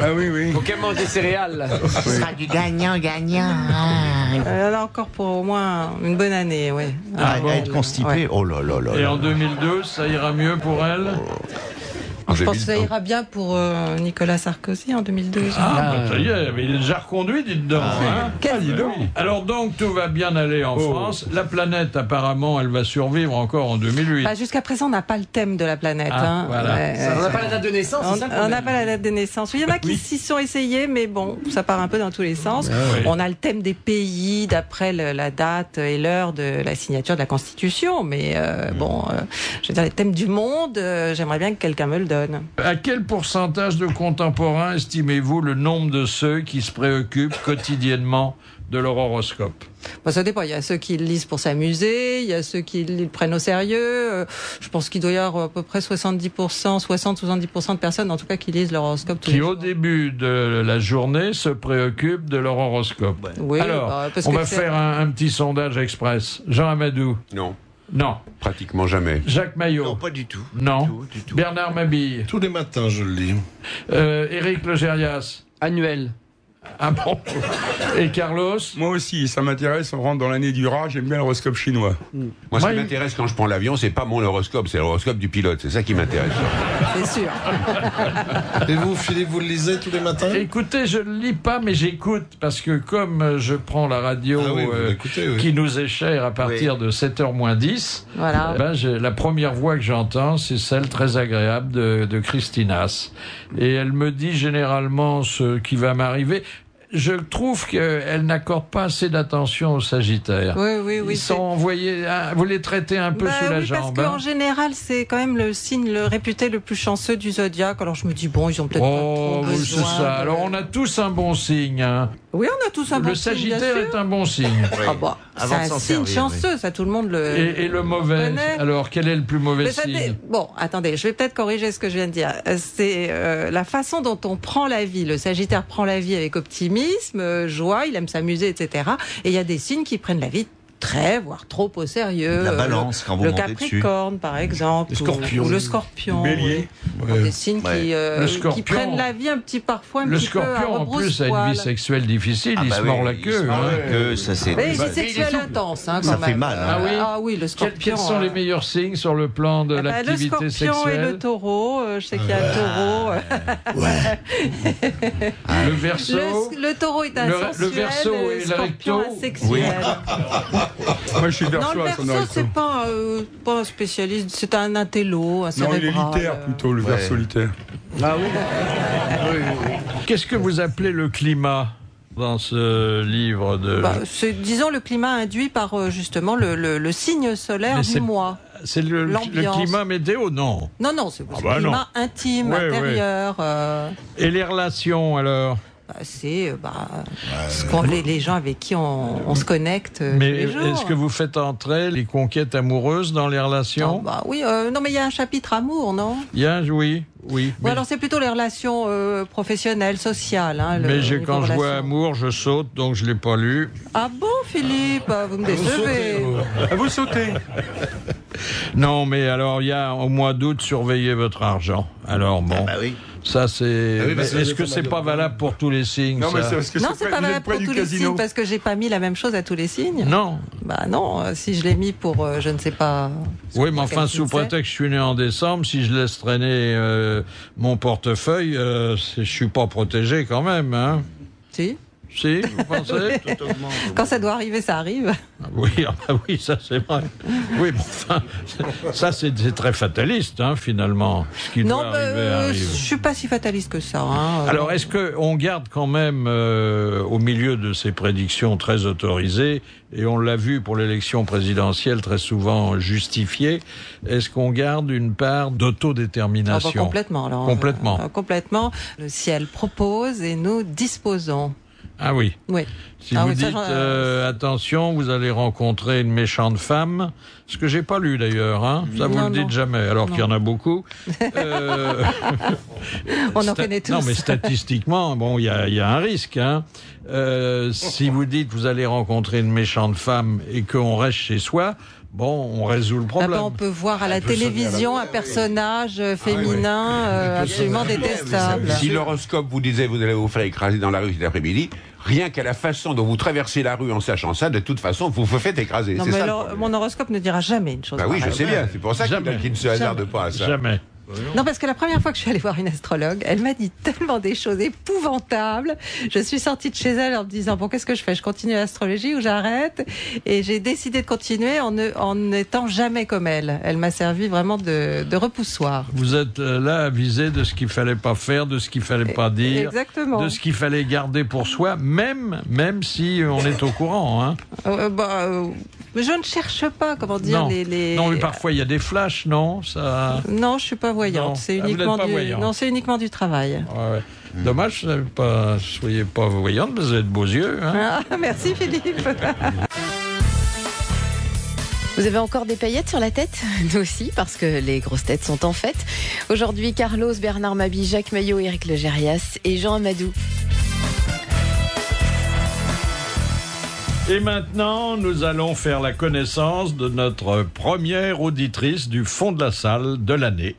Ah oui. Faut qu'elle mange des céréales. Ce sera du gagnant. Elle a encore pour au moins une bonne année, oui. Être constipée, oh là là. Et en 2002, ça ira mieux pour elle? Je pense que ça ira bien pour Nicolas Sarkozy en 2012. Ça y est, mais il est déjà reconduit, dites donc. Alors donc, tout va bien aller en France. La planète, apparemment, elle va survivre encore en 2008. Jusqu'à présent, on n'a pas le thème de la planète. Voilà. On n'a pas la date de naissance. On n'a pas la date de naissance. Il y en a qui s'y sont essayés, mais bon, ça part un peu dans tous les sens. On a le thème des pays d'après la date et l'heure de la signature de la Constitution. Mais je veux dire, les thèmes du monde, j'aimerais bien que quelqu'un me le donne. À quel pourcentage de contemporains estimez-vous le nombre de ceux qui se préoccupent quotidiennement de leur horoscope? Ça dépend. Il y a ceux qui le lisent pour s'amuser, il y a ceux qui le prennent au sérieux. Je pense qu'il doit y avoir à peu près 60-70% de personnes, en tout cas, qui lisent leur horoscope tous les jours. Qui, au début de la journée, se préoccupent de leur horoscope. Oui, alors, on va faire un petit sondage express. Jean Amadou? Non. Pratiquement jamais. Jacques Maillot? Non, pas du tout. Non. Du tout. Bernard Mabille? Tous les matins, je le lis. Éric Logérias? Annuel. Ah bon? Et Carlos? Moi aussi, ça m'intéresse, on rentre dans l'année du rat, j'aime bien l'horoscope chinois. Moi, ce qui m'intéresse quand je prends l'avion, c'est pas mon horoscope, c'est l'horoscope du pilote, c'est ça qui m'intéresse. C'est sûr. Et vous, Philippe, vous le lisez tous les matins? Écoutez, je ne lis pas, mais j'écoute, parce que comme je prends la radio qui nous est chère à partir de 7h moins 10, la première voix que j'entends, c'est celle très agréable de Christine Haas. Et elle me dit généralement ce qui va m'arriver. Je trouve qu'elle n'accorde pas assez d'attention aux Sagittaires. Oui. Ils sont envoyés, vous les traitez un peu sous la jambe. Parce qu'en général, c'est quand même le signe réputé le plus chanceux du zodiaque. Alors je me dis, ils ont peut-être pas trop besoin. C'est ça. Alors on a tous un bon signe. Hein. Oui, on a tous un bon signe. Le Sagittaire est un bon signe. C'est un signe chanceux, ça tout le monde le Et le mauvais, connaît. Alors quel est le plus mauvais signe? Bon, attendez, je vais peut-être corriger ce que je viens de dire. C'est la façon dont on prend la vie. Le Sagittaire prend la vie avec optimisme, joie, il aime s'amuser, etc. Et il y a des signes qui prennent la vie très, voire trop au sérieux. La balance, quand vous le montez Capricorne, par exemple. Ou le Scorpion. Bélier. Des signes qui prennent la vie un petit parfois un petit peu à Le Scorpion, en plus, a une vie sexuelle difficile. Il se mord la queue. Mais vie sexuelle intense, quand ça même. fait mal. Ah oui, le Scorpion. Quels sont les meilleurs signes sur le plan de l'activité sexuelle? Le Scorpion et le Taureau. Je sais qu'il y a le Taureau. Le Verseau. Le Taureau est insensuel. Le Verseau et le Recto. Asexuel. Moi, je suis Verseau. Non, le Verseau, c'est pas un spécialiste, c'est un intello, un cérébral. Non, il est littéraire plutôt, le Verseau solitaire. Ah oui. Qu'est-ce que vous appelez le climat dans ce livre de... disons le climat induit par justement le signe solaire du mois. C'est le climat météo, non? Non, c'est le climat intime, intérieur. Et les relations, alors? C'est les gens avec qui on se connecte. Mais tous les jours. Est-ce que vous faites entrer les conquêtes amoureuses dans les relations? Oui, non, mais il y a un chapitre amour, non? Oui. Ou alors c'est plutôt les relations professionnelles, sociales. Mais quand je vois amour, je saute, donc je ne l'ai pas lu. Ah bon, Philippe? Vous me décevez. Vous sautez. Non, mais alors il y a au mois d'août, surveillez votre argent. Alors bon. Ça, c'est. Est-ce que c'est pas valable pour tous les signes? Non, mais c'est parce que c'est pas valable pour tous les signes parce que j'ai pas mis la même chose à tous les signes. Non. Non, si je l'ai mis pour je ne sais pas. Oui, mais enfin, sous prétexte que je suis né en décembre, si je laisse traîner mon portefeuille, je suis pas protégé quand même, hein? Si, vous pensez? Quand ça doit arriver, ça arrive. Oui, ça c'est vrai. Oui, mais enfin, ça c'est très fataliste, finalement. Ce qui doit arriver arrive. Je suis pas si fataliste que ça. Alors, est-ce qu'on garde quand même, au milieu de ces prédictions très autorisées, et on l'a vu pour l'élection présidentielle très souvent justifiée, est-ce qu'on garde une part d'autodétermination? Complètement. Alors, complètement. Le ciel propose et nous disposons. Ah oui. Si vous dites attention, vous allez rencontrer une méchante femme, ce que j'ai pas lu d'ailleurs, ça vous le dites jamais, alors qu'il y en a beaucoup. On en connaît tous. Non, mais statistiquement, il y a un risque. Si vous dites vous allez rencontrer une méchante femme et qu'on reste chez soi, on résout le problème. On peut voir à la télévision un personnage féminin absolument détestable. Si l'horoscope vous disait vous allez vous faire écraser dans la rue cet après-midi, rien qu'à la façon dont vous traversez la rue en sachant ça, de toute façon, vous vous faites écraser. Non, mais mon horoscope ne dira jamais une chose pareille. Oui, je sais bien. C'est pour ça qu'il ne se hasarde pas à ça. Jamais. Non, parce que la première fois que je suis allée voir une astrologue, elle m'a dit tellement des choses épouvantables. Je suis sortie de chez elle en me disant qu'est-ce que je fais? Je continue l'astrologie ou j'arrête? Et j'ai décidé de continuer en n'étant jamais comme elle. Elle m'a servi vraiment de repoussoir. Vous êtes là avisé de ce qu'il fallait pas faire, de ce qu'il fallait pas dire, exactement, de ce qu'il fallait garder pour soi, même si on est au courant. Mais je ne cherche pas, comment dire, non. Non, mais parfois il y a des flashs, non? Non, je suis pas voyante. C'est uniquement du travail. Dommage que vous ne soyez pas voyante, mais vous avez de beaux yeux. Merci Philippe. Vous avez encore des paillettes sur la tête? Nous aussi, parce que les grosses têtes sont en fête. Aujourd'hui, Carlos, Bernard Mabie, Jacques Maillot, Éric Legérias et Jean Amadou. Et maintenant, nous allons faire la connaissance de notre première auditrice du fond de la salle de l'année.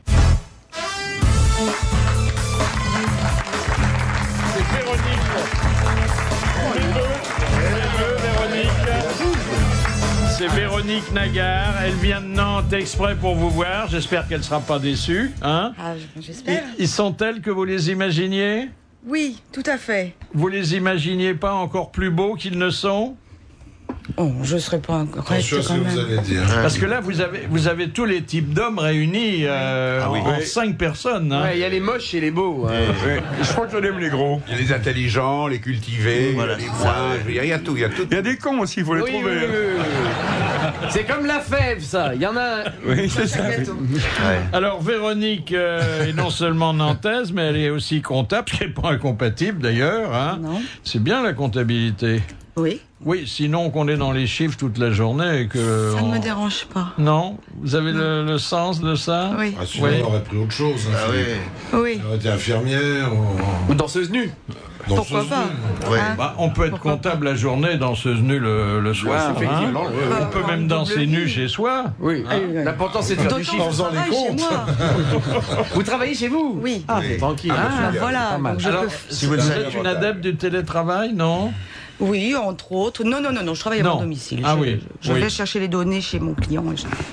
C'est Véronique. C'est Véronique Nagard. Elle vient de Nantes exprès pour vous voir. J'espère qu'elle ne sera pas déçue. J'espère. Ils sont tels que vous les imaginiez? Oui, tout à fait. Vous les imaginiez pas encore plus beaux qu'ils ne sont? Je ne serais pas correcte quand même. Vous allez dire. Parce que là, vous avez tous les types d'hommes réunis en 5 personnes. Il y a les moches et les beaux. Je crois que j'en aime les gros. Il y a les intelligents, les cultivés, les points. Il y a tout. Il y a des cons aussi, il faut les trouver. Oui. C'est comme la fève, ça. Il y en a. Oui, c'est ça. Alors, Véronique est non seulement nantaise, mais elle est aussi comptable, ce qui n'est pas incompatible d'ailleurs. Non. C'est bien la comptabilité. Oui. Oui, sinon qu'on est dans les chiffres toute la journée et que... Ça ne me dérange pas. Non? Vous avez le sens de ça? Oui. Sinon, on aurait pris autre chose. Oui. Elle aurait été infirmière ou danseuse nue. Pourquoi pas On peut être comptable la journée, danseuse nue le soir. Effectivement. On peut même danser nu chez soi. Oui. L'important, c'est de faire du chiffre. En faisant les comptes. Vous travaillez chez vous? Oui. Ah, c'est tranquille. Voilà. Pas mal. Alors, si vous êtes une adepte du télétravail, non? Oui, entre autres. Non, je travaille à mon domicile. Je vais chercher les données chez mon client.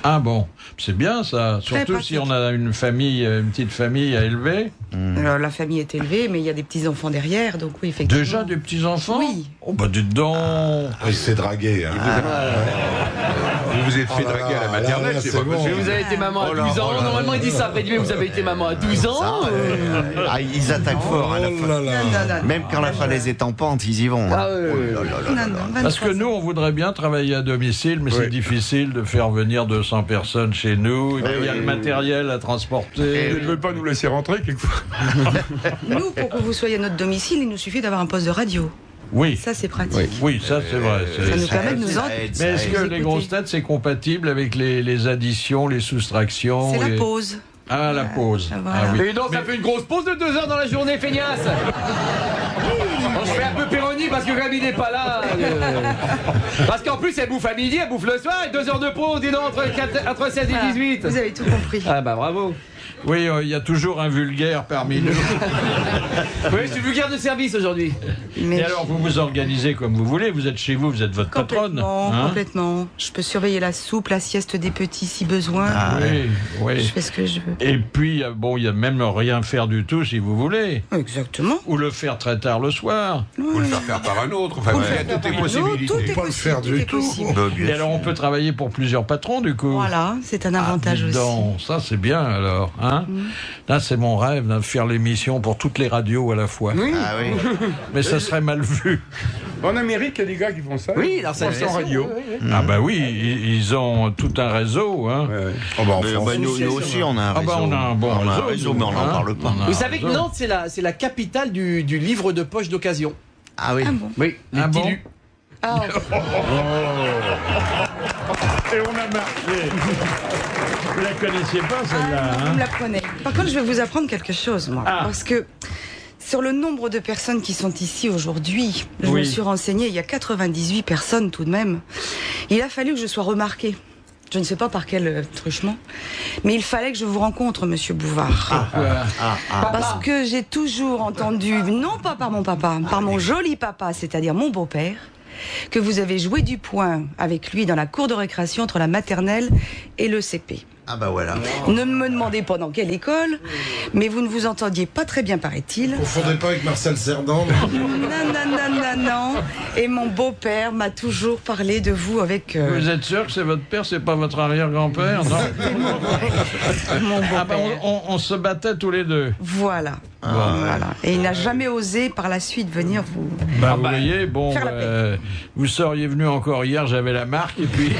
Ah bon, c'est bien ça. Surtout si on a une petite famille à élever. Alors, la famille est élevée, mais il y a des petits-enfants derrière, donc oui, effectivement. Déjà des petits-enfants? Oui. Oh bah dites donc. Il s'est dragué. Hein. Vous vous êtes fait draguer à la maternelle, c'est pas possible. Vous avez été maman à 12 ans. Normalement, ils disent ça après, mais vous avez été maman à 12 ans. Ils attaquent fort. Hein, même quand la falaise est en pente, ils y vont. Hein. Parce que nous, on voudrait bien travailler à domicile, mais c'est difficile de faire venir 200 personnes chez nous. Il y a le matériel à transporter. Vous ne veulez pas nous laisser rentrer quelquefois? Nous, pour que vous soyez à notre domicile, il nous suffit d'avoir un poste de radio. Oui. Ça, c'est pratique. Oui, ça, c'est vrai. Ça nous permet de nous entendre. Mais est-ce que les grosses têtes, c'est compatible avec les additions, les soustractions? C'est la pause. Ah, la pause. Voilà. Ah, oui. Et donc, ça fait une grosse pause de 2 heures dans la journée, feignasse. On se fait un peu Péroni parce que Rémi n'est pas là. Parce qu'en plus, elle bouffe à midi, elle bouffe le soir, et 2 heures de pause, dis donc, entre 16 et 18. Vous avez tout compris. Ah bah bravo. Oui, il y a toujours un vulgaire parmi nous. Oui, je suis vulgaire de service aujourd'hui. Et alors, vous vous organisez comme vous voulez, vous êtes chez vous, vous êtes votre patronne. Complètement. Je peux surveiller la soupe, la sieste des petits si besoin. Oui. Je fais ce que je veux. Et puis, il y a même rien faire du tout si vous voulez. Exactement. Ou le faire très tard le soir. Ou le faire par un autre. Enfin, il y a toutes les possibilités. On peut pas le faire du tout. Et alors, on peut travailler pour plusieurs patrons, du coup. Voilà, c'est un avantage aussi. Donc, ça, c'est bien, alors. Hein? Là, c'est mon rêve, de faire l'émission pour toutes les radios à la fois. Oui. Mais ça serait mal vu. En Amérique, il y a des gars qui font ça. Oui, alors ça en radio. Ah bah oui, ils ont tout un réseau. Hein. Nous aussi, on a un réseau. On a un bon réseau, mais on n'en parle pas. Vous savez que Nantes, c'est la capitale du livre de poche d'occasion. Ah oui. Oui, les petits lus. Et on a marqué. Vous la connaissiez pas, celle-là? Vous me l'apprenez. Par contre, je vais vous apprendre quelque chose, moi. Parce que sur le nombre de personnes qui sont ici aujourd'hui, je me suis renseignée, il y a 98 personnes tout de même. Il a fallu que je sois remarquée. Je ne sais pas par quel truchement, mais il fallait que je vous rencontre, Monsieur Bouvard. Parce que j'ai toujours entendu, non pas par mon papa, par mon joli papa, c'est-à-dire mon beau-père, que vous avez joué du poing avec lui dans la cour de récréation entre la maternelle et le CP. Ah bah voilà. Ne me demandez pas dans quelle école, mais vous ne vous entendiez pas très bien, paraît-il. Vous ne confondez pas avec Marcel Cerdan. Non. Et mon beau-père m'a toujours parlé de vous avec... Vous êtes sûr que c'est votre père, c'est pas votre arrière-grand-père, non? Mon beau-père. On se battait tous les deux. Voilà. Voilà. Et il n'a jamais osé par la suite venir vous... Vous voyez, vous seriez venu encore hier, j'avais la marque, et puis...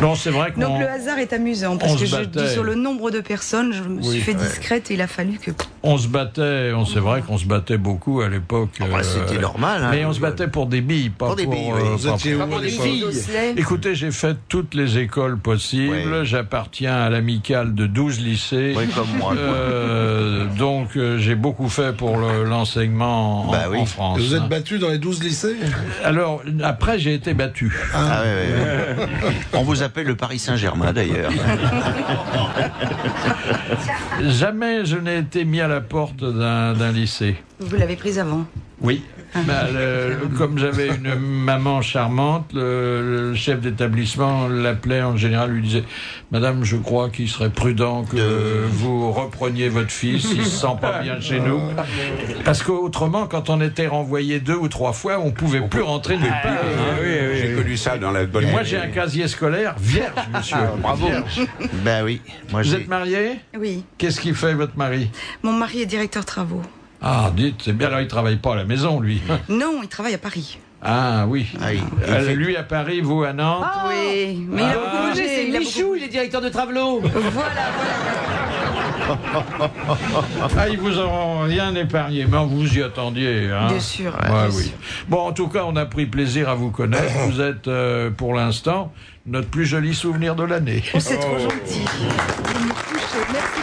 Non, c'est vrai que... Donc le hasard est amusant, parce que je dis sur le nombre de personnes, je me suis fait discrète et il a fallu que... On se battait, c'est vrai qu'on se battait beaucoup à l'époque. C'était normal. Hein, mais on se battait pour des billes, pas pour des billes. Pas pour des filles. Écoutez, j'ai fait toutes les écoles possibles. J'appartiens à l'amicale de 12 lycées. Oui, comme moi. Donc j'ai beaucoup fait pour l'enseignement en France. Vous êtes battu dans les 12 lycées? Alors, après, j'ai été battu. On vous appelle le Paris Saint-Germain, d'ailleurs. Jamais je n'ai été mis à la porte d'un lycée. Vous l'avez prise avant? Oui. Comme j'avais une maman charmante, le chef d'établissement l'appelait en général, lui disait: Madame, je crois qu'il serait prudent que vous repreniez votre fils, il se sent pas bien chez nous. Parce qu'autrement, quand on était renvoyé 2 ou 3 fois, on pouvait plus rentrer nulle part. J'ai connu ça dans la bonne... Moi, j'ai un casier scolaire vierge, monsieur. Bravo. Ben oui. Vous êtes marié? Oui. Qu'est-ce qu'il fait, votre mari? Mon mari est directeur travaux. Ah, dites, c'est bien, alors il travaille pas à la maison, lui. Non, il travaille à Paris. Ah oui. Lui à Paris, vous à Nantes. Oui, mais il a beaucoup bougé. C'est Michou, il est directeur de Travelot. Voilà. Ils vous auront rien épargné, mais vous y attendiez. Hein. Bien sûr. Oui. Bon, en tout cas, on a pris plaisir à vous connaître. Vous êtes, pour l'instant, notre plus joli souvenir de l'année. C'est trop gentil. Vous me touchez. Merci.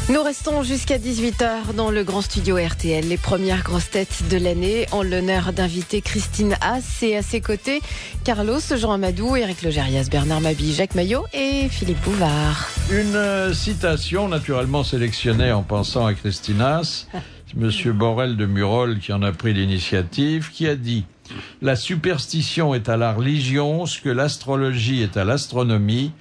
Nous restons jusqu'à 18h dans le grand studio RTL, les premières grosses têtes de l'année, en l'honneur d'inviter Christine Haas et à ses côtés Carlos, Jean Amadou, Éric Logérias, Bernard Mabille, Jacques Maillot et Philippe Bouvard. Une citation naturellement sélectionnée en pensant à Christine Haas, Monsieur Borel de Murol qui en a pris l'initiative, qui a dit « La superstition est à la religion, ce que l'astrologie est à l'astronomie.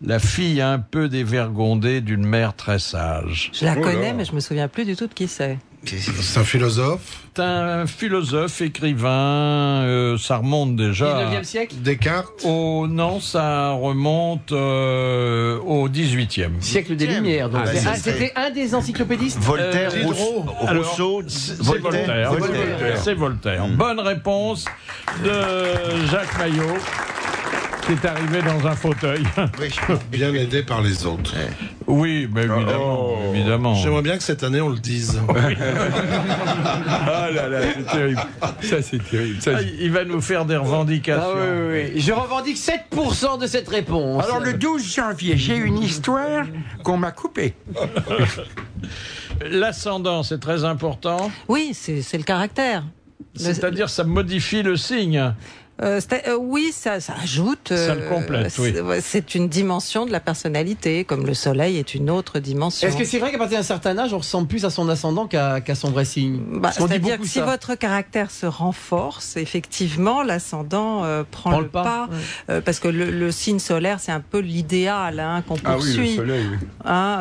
La fille un peu dévergondée d'une mère très sage. » Je la connais, mais je me souviens plus du tout de qui c'est. C'est un philosophe. C'est un philosophe, écrivain, ça remonte déjà... 19e siècle Descartes. Oh non, ça remonte au 18e. Siècle des Lumières. Donc c'était un des encyclopédistes. Voltaire, Rousseau, Voltaire. C'est Voltaire. Bonne réponse de Jacques Maillot, qui est arrivé dans un fauteuil. Bien aidé par les autres. Oui, mais évidemment. J'aimerais bien que cette année on le dise. Ah là là, c'est terrible. Ça, c'est terrible. Ça, il va nous faire des revendications. Ah oui. Je revendique 7% de cette réponse. Alors, le 12 janvier, j'ai une histoire qu'on m'a coupée. L'ascendant, c'est très important. Oui, c'est le caractère. C'est-à-dire, ça modifie le signe. Oui, ça ajoute. Ça le complète, oui. C'est une dimension de la personnalité, comme le soleil est une autre dimension. Est-ce que c'est vrai qu'à partir d'un certain âge, on ressemble plus à son ascendant qu'à son vrai signe? C'est-à-dire que si votre caractère se renforce, effectivement, l'ascendant prend le pas. Ouais. Parce que le signe solaire, c'est un peu l'idéal qu'on poursuit. Oui, le soleil, oui.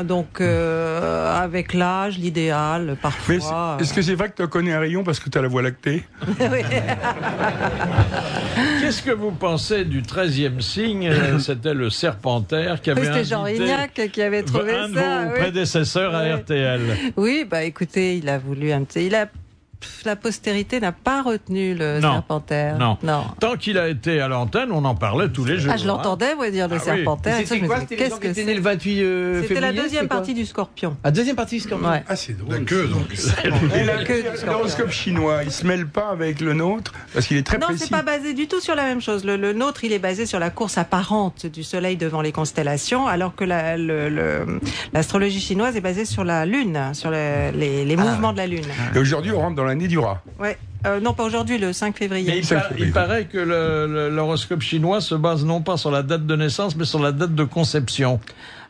Donc, avec l'âge, l'idéal, parfois. Mais est-ce que c'est vrai que tu connais un rayon parce que tu as la voie lactée? Oui. Qu'est-ce que vous pensez du 13e signe? C'était le Serpentaire qui avait C'était Jean Rignac qui avait trouvé un de vos prédécesseurs à RTL. Oui, écoutez, il a voulu la postérité n'a pas retenu le Serpentaire. Non. Tant qu'il a été à l'antenne, on en parlait tous les jours. Je l'entendais, dire le Serpentaire. C'était quoi? Qu'est-ce que c'était né le 28 février? C'était la deuxième partie du Scorpion. La deuxième partie du Scorpion. Ouais. Ah, c'est drôle. La queue, donc. L'horoscope chinois, il se mêle pas avec le nôtre parce qu'il est très précis. Non, c'est pas basé du tout sur la même chose. Le nôtre, il est basé sur la course apparente du Soleil devant les constellations, alors que l'astrologie chinoise est basée sur la Lune, sur les mouvements de la Lune. Et aujourd'hui, on rentre dans l'année du rat. Ouais. Non, pas aujourd'hui, le 5 février. Mais il paraît que l'horoscope chinois se base non pas sur la date de naissance, mais sur la date de conception.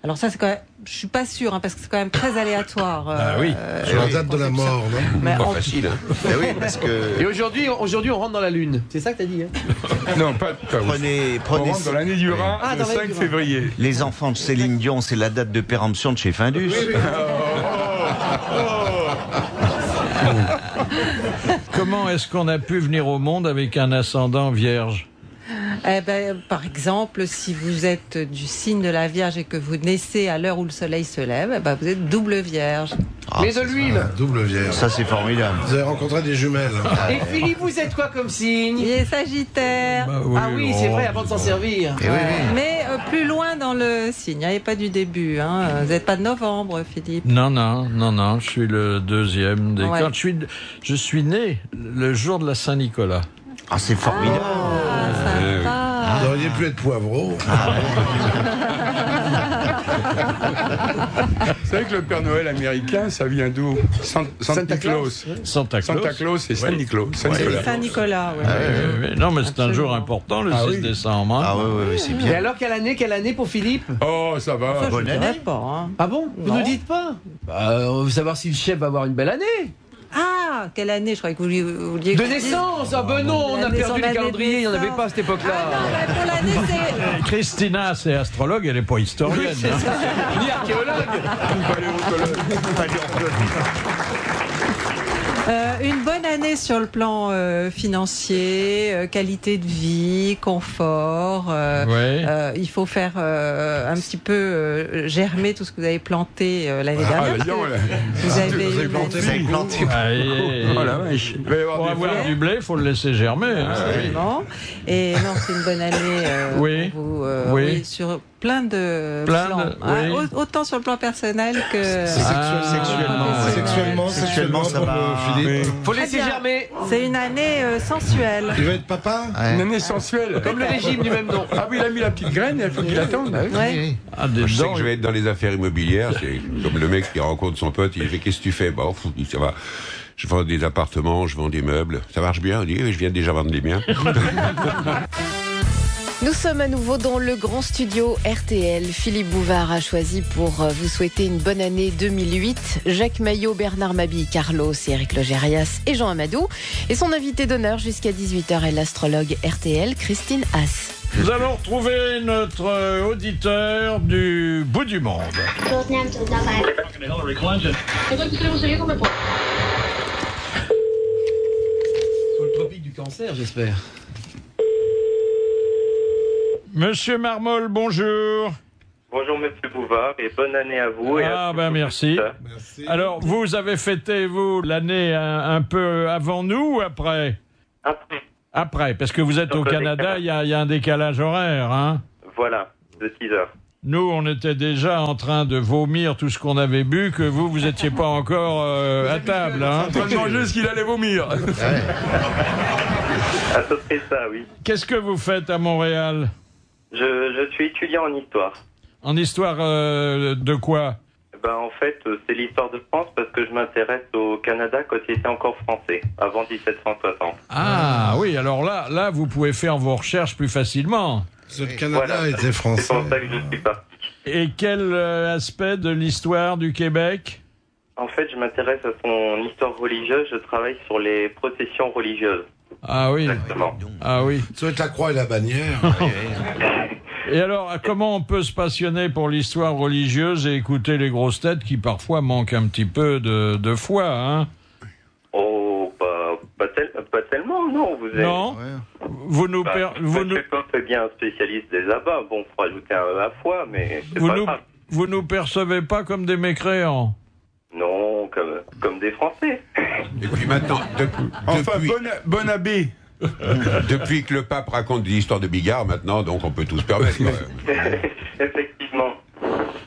Alors ça, c'est quand même... Je suis pas sûre, parce que c'est quand même très aléatoire. Oui. Sur la date de la mort, non? Mais pas facile, hein. Oui, parce que... Et aujourd'hui, on rentre dans la Lune. C'est ça que t'as dit, hein? Non, pas Prenez on rentre dans l'année du rat, le 5 février. Les enfants de Céline Dion, c'est la date de péremption de chez Findus. Comment est-ce qu'on a pu venir au monde avec un ascendant vierge? Par exemple, si vous êtes du signe de la Vierge et que vous naissez à l'heure où le soleil se lève, vous êtes double Vierge. Mais de l'huile. Double Vierge. Ça, c'est formidable. Vous avez rencontré des jumelles. Et Philippe, vous êtes quoi comme signe? Il est Sagittaire. Oui, c'est vrai, avant de s'en servir. Mais plus loin dans le signe, et pas du début. Vous n'êtes pas de novembre, Philippe? Non, je suis le deuxième. Je suis né le jour de la Saint-Nicolas. Ah, c'est formidable. Vous auriez pu être poivreau. Vous savez que le Père Noël américain, ça vient d'où? Santa Claus. Santa Claus et Saint-Nicolas. Saint-Nicolas, oui. Non, mais c'est un jour important, le 6 décembre. Ah oui, c'est bien. Et alors, quelle année pour Philippe? Oh, ça va. Bonne année. Pas, Ah bon? Vous ne dites pas? On veut savoir si le chef va avoir une belle année. Ah, quelle année? Je croyais que vous vouliez... De naissance? Non, on a perdu le calendrier, il n'y en avait pas à cette époque-là. Pour l'année, c'est... Christina, c'est astrologue, elle n'est pas historienne. Ni archéologue. Une bonne année sur le plan financier, qualité de vie, confort. Il faut faire un petit peu germer tout ce que vous avez planté l'année dernière. Vous avez planté. Pour avoir du blé, il faut le laisser germer. Absolument. Et non, c'est une bonne année pour vous. plein de plans. Oui. Autant sur le plan personnel que... Sexuellement, ça va. Philippe. Faut laisser germer. C'est une année sensuelle. Il va être papa. Une année sensuelle. Comme le régime du même nom. Ah oui, il a mis la petite graine, il faut qu'il attende. Ouais. Je sais que je vais être dans les affaires immobilières. C'est comme le mec qui rencontre son pote, il fait qu'est-ce que tu fais? Bah, il dit, ça va. Je vends des appartements, je vends des meubles. Ça marche bien? Il dit, oui, je viens déjà vendre les miens. Nous sommes à nouveau dans le grand studio RTL. Philippe Bouvard a choisi pour vous souhaiter une bonne année 2008. Jacques Maillot, Bernard Mabille, Carlos, Éric Logérias et Jean Amadou. Et son invité d'honneur jusqu'à 18h est l'astrologue RTL, Christine Haas. Nous allons retrouver notre auditeur du bout du monde. Sur le tropique du cancer, j'espère. Monsieur Marmol, bonjour. Bonjour Monsieur Bouvard et bonne année à vous. Merci. Alors, vous avez fêté, vous, l'année un peu avant nous ou après? Après, parce que vous êtes au Canada, il y a un décalage horaire, hein? Voilà, de 6 heures. Nous, on était déjà en train de vomir tout ce qu'on avait bu, que vous n'étiez pas encore à table, hein? En train de manger ce qu'il allait vomir. À peu près ça, oui. Qu'est-ce que vous faites à Montréal? Je suis étudiant en histoire. En histoire de quoi? En fait, c'est l'histoire de France parce que je m'intéresse au Canada quand il était encore français, avant 1760. Ah oui, alors là, vous pouvez faire vos recherches plus facilement. Le Canada était français. C'est pour ça que je suis parti. Et quel aspect de l'histoire du Québec? En fait, je m'intéresse à son histoire religieuse, je travaille sur les processions religieuses. Ah oui. Exactement. Ah oui. Ça va être la croix et la bannière. Et alors, comment on peut se passionner pour l'histoire religieuse et écouter les grosses têtes qui parfois manquent un petit peu de foi, hein? Oh, pas tellement, non. Vous êtes... Non. Vous nous c'est bien un spécialiste des abats. Bon, faut rajouter un à foi, mais c'est pas grave. Vous nous percevez pas comme des mécréants? Non, comme des Français. Et puis maintenant, bon abbé. Depuis que le pape raconte des histoires de Bigard, maintenant, donc on peut tout se permettre. Effectivement.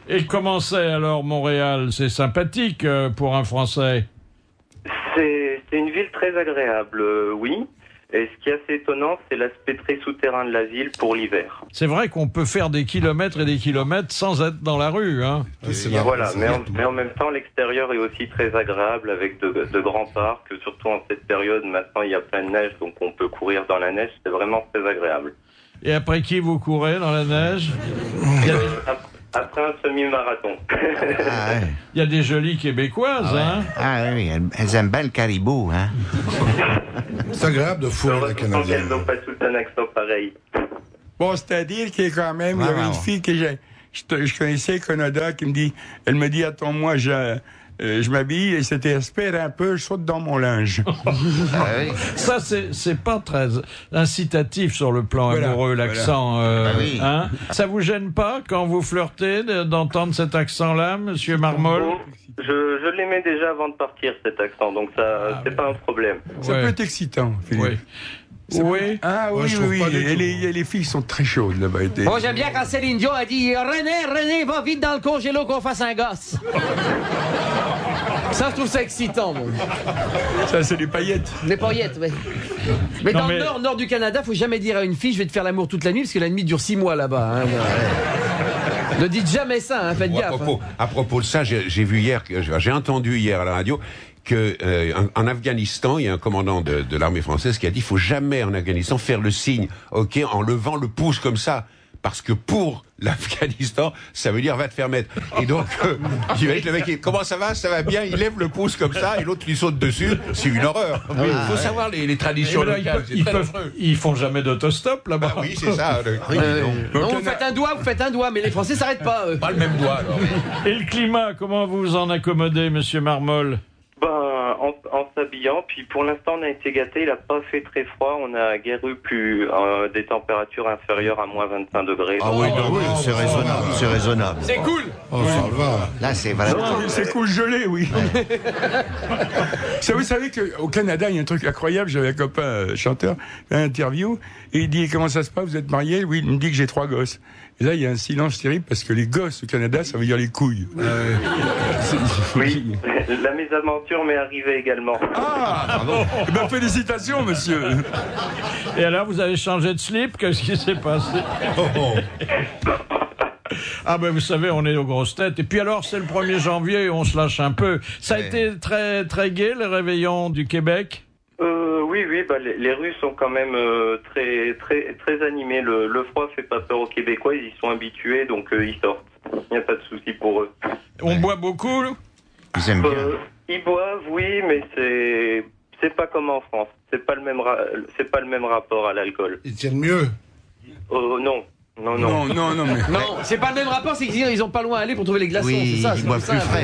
Et comment c'est alors Montréal? C'est sympathique pour un Français? C'est une ville très agréable, oui. Et ce qui est assez étonnant, c'est l'aspect très souterrain de la ville pour l'hiver. C'est vrai qu'on peut faire des kilomètres et des kilomètres sans être dans la rue, hein? Voilà, mais en même temps, l'extérieur est aussi très agréable avec de grands parcs. Surtout en cette période, maintenant il y a plein de neige, donc on peut courir dans la neige. C'est vraiment très agréable. Et après qui vous courez dans la neige? Après un semi-marathon. Il y a des jolies Québécoises, hein? Ah oui, elles aiment bien le caribou, hein? C'est agréable de fourrer la Canadienne. Elles n'ont pas tout un accent pareil. Bon, c'est-à-dire qu'il y a quand même, il y avait une fille que je connaissais au Canada qui me dit, elle me dit, attends-moi, je m'habille et c'était espère un peu, je saute dans mon linge. Ça, c'est pas très incitatif sur le plan amoureux, l'accent. Hein? Ça vous gêne pas quand vous flirtez d'entendre cet accent-là, monsieur Marmol? Je l'aimais déjà avant de partir, cet accent, donc ça, c'est pas un problème. Ça peut être excitant, Philippe. Oui. Ah oui, oui. Les filles sont très chaudes là-bas. Moi, j'aime bien quand Céline Dion a dit René, va vite dans le congélo qu'on fasse un gosse. Ça, je trouve ça excitant, moi. Ça, c'est des paillettes. Des paillettes, oui. Mais dans le nord du Canada, faut jamais dire à une fille je vais te faire l'amour toute la nuit parce que la nuit dure 6 mois là-bas. Hein. Ne dites jamais ça, hein, faites gaffe. À propos de ça, j'ai entendu hier à la radio que en Afghanistan, il y a un commandant de l'armée française qui a dit il faut jamais en Afghanistan faire le signe, ok, en levant le pouce comme ça. Parce que pour l'Afghanistan, ça veut dire va te faire mettre. Et donc, tu vas être le mec, comment ça va bien, il lève le pouce comme ça, et l'autre lui saute dessus, c'est une horreur. Il faut savoir les traditions locales. Ils font jamais d'autostop là-bas. Bah oui, c'est ça. Non, vous faites un doigt, mais les Français s'arrêtent pas. Pas le même doigt, alors. Et le climat, comment vous vous en accommodez, monsieur Marmol? En s'habillant, puis pour l'instant on a été gâtés, il n'a pas fait très froid, on a guère eu des températures inférieures à moins 25 degrés. Ah oui, c'est raisonnable, c'est raisonnable. C'est cool. Oh, ça va. Là, c'est vraiment... C'est cool gelé, oui. Vous savez qu'au Canada, il y a un truc incroyable, j'avais un copain chanteur, un interview, et il dit comment ça se passe, vous êtes marié? Oui, il me dit que j'ai 3 gosses. Et là, il y a un silence terrible parce que les gosses au Canada, ça veut dire les couilles. Oui, la mésaventure m'est arrivée également. Ah, pardon. Eh ben, félicitations, monsieur. Et alors, vous avez changé de slip? Qu'est-ce qui s'est passé? Ah ben vous savez, on est aux grosses têtes. Et puis alors, c'est le 1er janvier, on se lâche un peu. Ça a été très, très gai, le réveillon du Québec? Oui, bah, les rues sont quand même très, très, très animées. Le froid fait pas peur aux Québécois, ils y sont habitués, donc ils sortent. Il n'y a pas de souci pour eux. On boit beaucoup? Ils aiment bien. Ils boivent, oui, mais c'est pas comme en France. C'est pas le même rapport à l'alcool. Ils tiennent mieux? Non. Non, c'est pas le même rapport, c'est qu'ils ont pas loin à aller pour trouver les glaçons, oui, c'est ça. Ils boivent plus frais.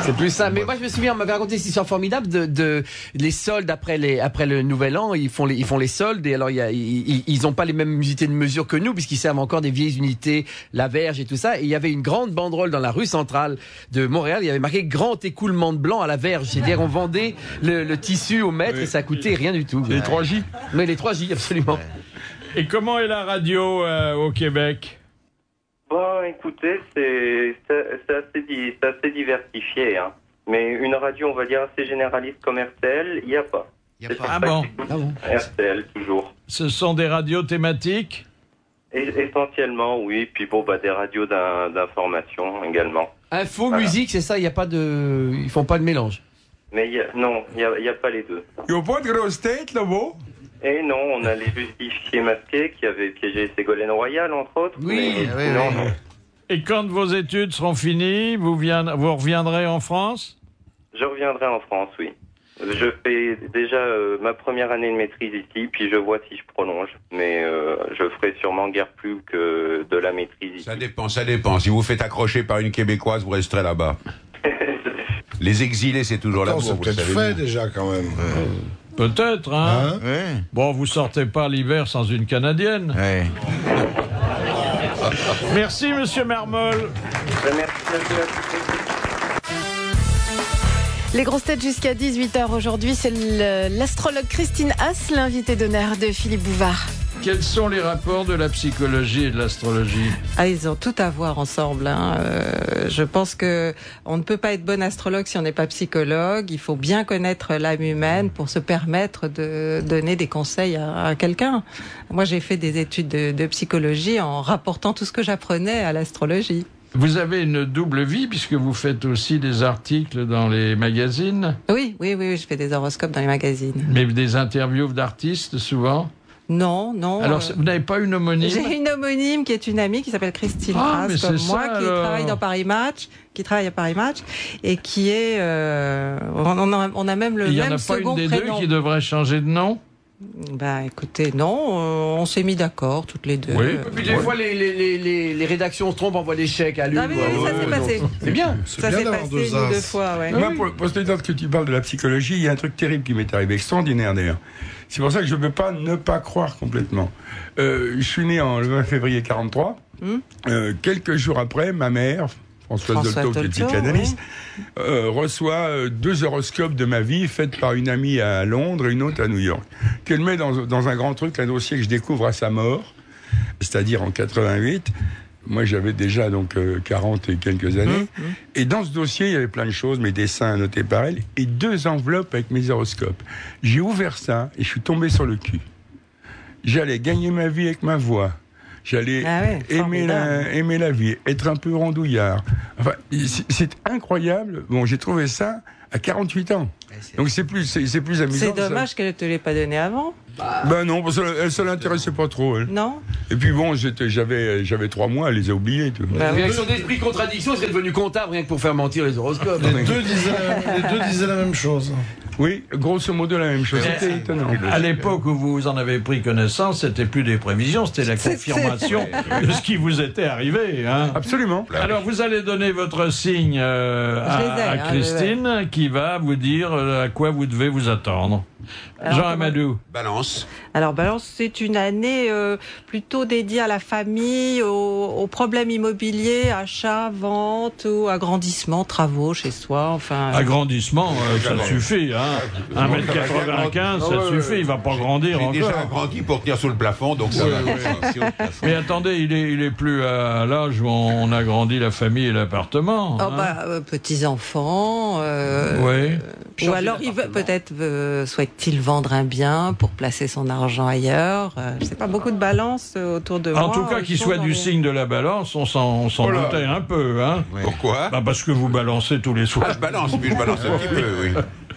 C'est plus ça. Mais moi, je me souviens, on m'avait raconté cette histoire formidable de les soldes après le Nouvel An. Ils font les soldes et alors ils ont pas les mêmes unités de mesure que nous puisqu'ils servent encore des vieilles unités, la verge et tout ça. Et il y avait une grande banderole dans la rue centrale de Montréal. Il y avait marqué grand écoulement de blanc à la verge. C'est-à-dire on vendait le tissu au mètre et ça coûtait rien du tout. Les 3J. Mais les 3J, absolument. Et comment est la radio au Québec? Bon, écoutez, c'est assez diversifié, hein. Mais une radio, on va dire, assez généraliste comme RTL, il n'y a pas. Ah bon? RTL, toujours. Ce sont des radios thématiques? Essentiellement, oui. Puis bon, des radios d'information également. Info, voilà. Musique, c'est ça, il y a pas de... Ils font pas de mélange. Mais il n'y a pas les deux. Il n'y a pas de grosse tête, là-bas? Et non, on a les justiciers masqués qui avaient piégé Ségolène Royal, entre autres. Oui, mais non. Et quand vos études seront finies, vous reviendrez en France? Je reviendrai en France, oui. Je fais déjà ma première année de maîtrise ici, puis je vois si je prolonge. Mais je ferai sûrement guère plus que de la maîtrise ici. Ça dépend. Si vous faites accrocher par une Québécoise, vous resterez là-bas. Les exilés, c'est toujours là-bas. C'est peut-être fait déjà, quand même. Peut-être, hein, Ouais. Bon, vous sortez pas l'hiver sans une Canadienne. Ouais. Merci, monsieur Mermol. Merci. Les grosses têtes jusqu'à 18h aujourd'hui, c'est l'astrologue Christine Haas, l'invitée d'honneur de Philippe Bouvard. Quels sont les rapports de la psychologie et de l'astrologie? Ils ont tout à voir ensemble. Je pense que on ne peut pas être bon astrologue si on n'est pas psychologue. Il faut bien connaître l'âme humaine pour se permettre de donner des conseils à quelqu'un. Moi, j'ai fait des études de psychologie en rapportant tout ce que j'apprenais à l'astrologie. Vous avez une double vie puisque vous faites aussi des articles dans les magazines? Oui, je fais des horoscopes dans les magazines. Mais des interviews d'artistes souvent? Non. Alors, vous n'avez pas une homonyme? J'ai une homonyme qui est une amie qui s'appelle Christine Haas, comme moi, qui travaille dans Paris Match, qui travaille à Paris Match, et qui est... on a même le même second prénom. Il n'y en a pas une des deux qui devrait changer de nom? Écoutez, non, on s'est mis d'accord toutes les deux. Oui. Et puis des fois, les rédactions se trompent, envoient des chèques à lui. Ah oui, ça s'est passé. C'est bien. Ça s'est passé une ou deux fois, ouais. Moi, pour te dire que tu parles de la psychologie, il y a un truc terrible qui m'est arrivé, extraordinaire d'ailleurs. C'est pour ça que je ne peux pas ne pas croire complètement. Je suis né le 20 février 43. Quelques jours après, ma mère, Françoise Dolto, qui est psychanalyste, reçoit 2 horoscopes de ma vie faits par une amie à Londres et une autre à New York, qu'elle met dans un grand truc, un dossier que je découvre à sa mort, c'est-à-dire en 88. Moi, j'avais déjà 40 et quelques années. Et dans ce dossier, il y avait plein de choses, mes dessins annotés par elle, et 2 enveloppes avec mes horoscopes. J'ai ouvert ça et je suis tombé sur le cul. J'allais gagner ma vie avec ma voix. J'allais aimer la vie, être un peu rondouillard. Enfin, c'est incroyable. Bon, j'ai trouvé ça à 48 ans. Donc c'est plus amusant. C'est dommage qu'elle ne te l'ait pas donné avant. Non, parce qu'elle ne l'intéressait pas trop, elle. Non. Et puis bon, j'avais 3 mois, elle les a oubliés. Avec son esprit contradiction, elle serait devenu comptable rien que pour faire mentir les horoscopes. Les deux disaient la même chose. Oui, grosso modo la même chose. C'était étonnant. À l'époque où vous en avez pris connaissance, c'était plus des prévisions, c'était la confirmation de ce qui vous était arrivé. Hein. Absolument. Alors vous allez donner votre signe à Christine qui va vous dire à quoi vous devez vous attendre. Jean Amadou. Balance. Alors, Balance, c'est une année plutôt dédiée à la famille, aux problèmes immobiliers, achats, ventes ou agrandissement, travaux chez soi. Enfin, agrandissement, ça suffit. Hein. 1m95, ça suffit. Il ne va pas grandir encore. Il est déjà agrandi pour tenir sous le plafond, donc ça va. Mais attendez, il est plus à l'âge où on agrandit la famille et l'appartement. Petits-enfants. Oui. Ou alors, peut-être souhaite-t-il vendre un bien pour placer son argent ailleurs. Je sais pas, beaucoup de balance autour de moi. En tout cas, qu'il soit du signe de la balance, on s'en doutait un peu. Hein. Oui. Pourquoi? Parce que vous balancez tous les soirs. Je balance un petit peu, oui.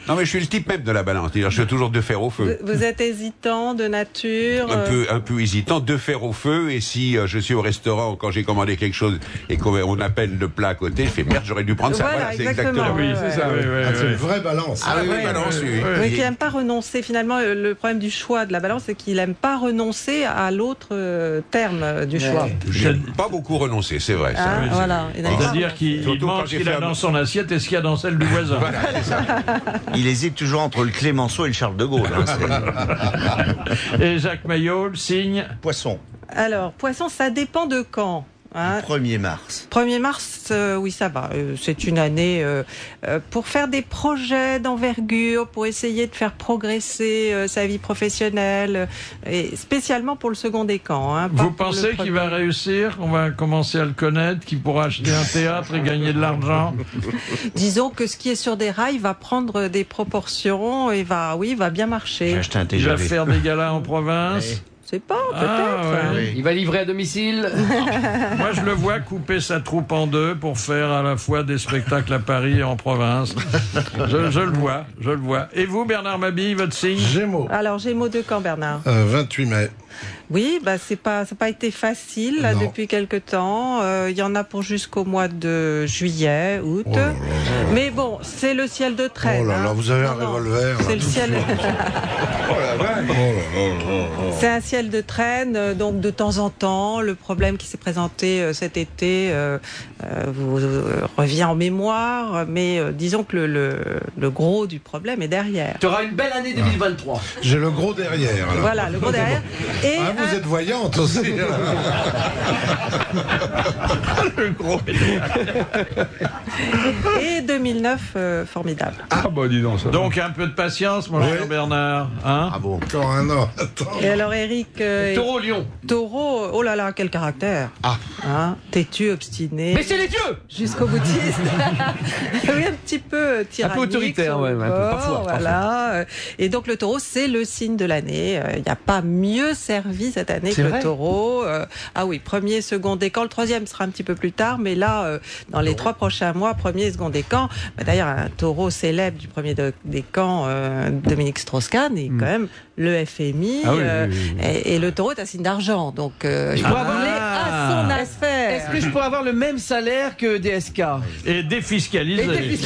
Non, mais je suis le type même de la balance. Je suis toujours de fer au feu. Vous êtes hésitant de nature? Un peu hésitant, de fer au feu. Et si je suis au restaurant, quand j'ai commandé quelque chose et qu'on appelle le plat à côté, je fais merde, j'aurais dû prendre ça. Voilà, c'est exactement. Oui, c'est ça. C'est une vraie balance. Balance, oui. Mais qui n'aime pas renoncer. Finalement, le problème du choix de la balance, c'est qu'il n'aime pas renoncer à l'autre terme du choix. J'aime pas beaucoup renoncer, c'est vrai. Ça. Voilà. C'est-à-dire qu'il demande ce qu'il a dans son assiette et ce qu'il y a dans celle du voisin. Voilà, c'est ça. Il hésite toujours entre le Clémenceau et le Charles de Gaulle. Et Jacques Maillot, le signe? Poisson. Alors, Poisson, ça dépend de quand. 1er mars. 1er mars, oui, ça va. C'est une année pour faire des projets d'envergure, pour essayer de faire progresser sa vie professionnelle, et spécialement pour le second décan. Vous pensez qu'il va réussir? On va commencer à le connaître, qu'il pourra acheter un théâtre et gagner de l'argent? Disons que ce qui est sur des rails va prendre des proportions et va bien marcher. Il va faire des galas en province? Oui. C'est pas, peut-être. Il va livrer à domicile. Moi, je le vois couper sa troupe en deux pour faire à la fois des spectacles à Paris et en province. Je le vois. Et vous, Bernard Mabille, votre signe? Gémeaux. Alors, Gémeaux de quand, Bernard? 28 mai. Oui, ça n'a pas été facile là, depuis quelque temps. Il y en a pour jusqu'au mois de juillet, août. Oh là là. Mais bon, c'est le ciel de traîne. Oh là là, vous avez un revolver. C'est le ciel. C'est un ciel de traîne, donc de temps en temps, le problème qui s'est présenté cet été vous revient en mémoire, mais disons que le gros du problème est derrière. Tu auras une belle année 2023. J'ai le gros derrière. Alors. Voilà, le gros derrière. Et vous êtes voyante aussi. Le gros. Et 2009, formidable. Dis donc ça. Donc un peu de patience, mon cher Bernard. Hein? Ah bon? Encore un an. Attends. Et alors Eric Taureau, Lion. Taureau, oh là là, quel caractère. Têtu, obstiné. Mais c'est les dieux. Jusqu'au boutiste. Oui, un petit peu tyrannique. Un peu autoritaire, un peu, parfois. Voilà. Et donc le taureau, c'est le signe de l'année. Il n'y a pas mieux servi cette année que le taureau. Oui, premier, second décan. Le troisième sera un petit peu plus tard, mais là, dans les 3 prochains mois, premier et second décan. D'ailleurs, un taureau célèbre du premier décan, Dominique Strauss-Kahn, est quand même le FMI. Et le taureau est un signe d'argent. Donc, il faut avoir à son affaire. Est-ce que je pourrais avoir le même salaire que DSK? Et défiscalisé.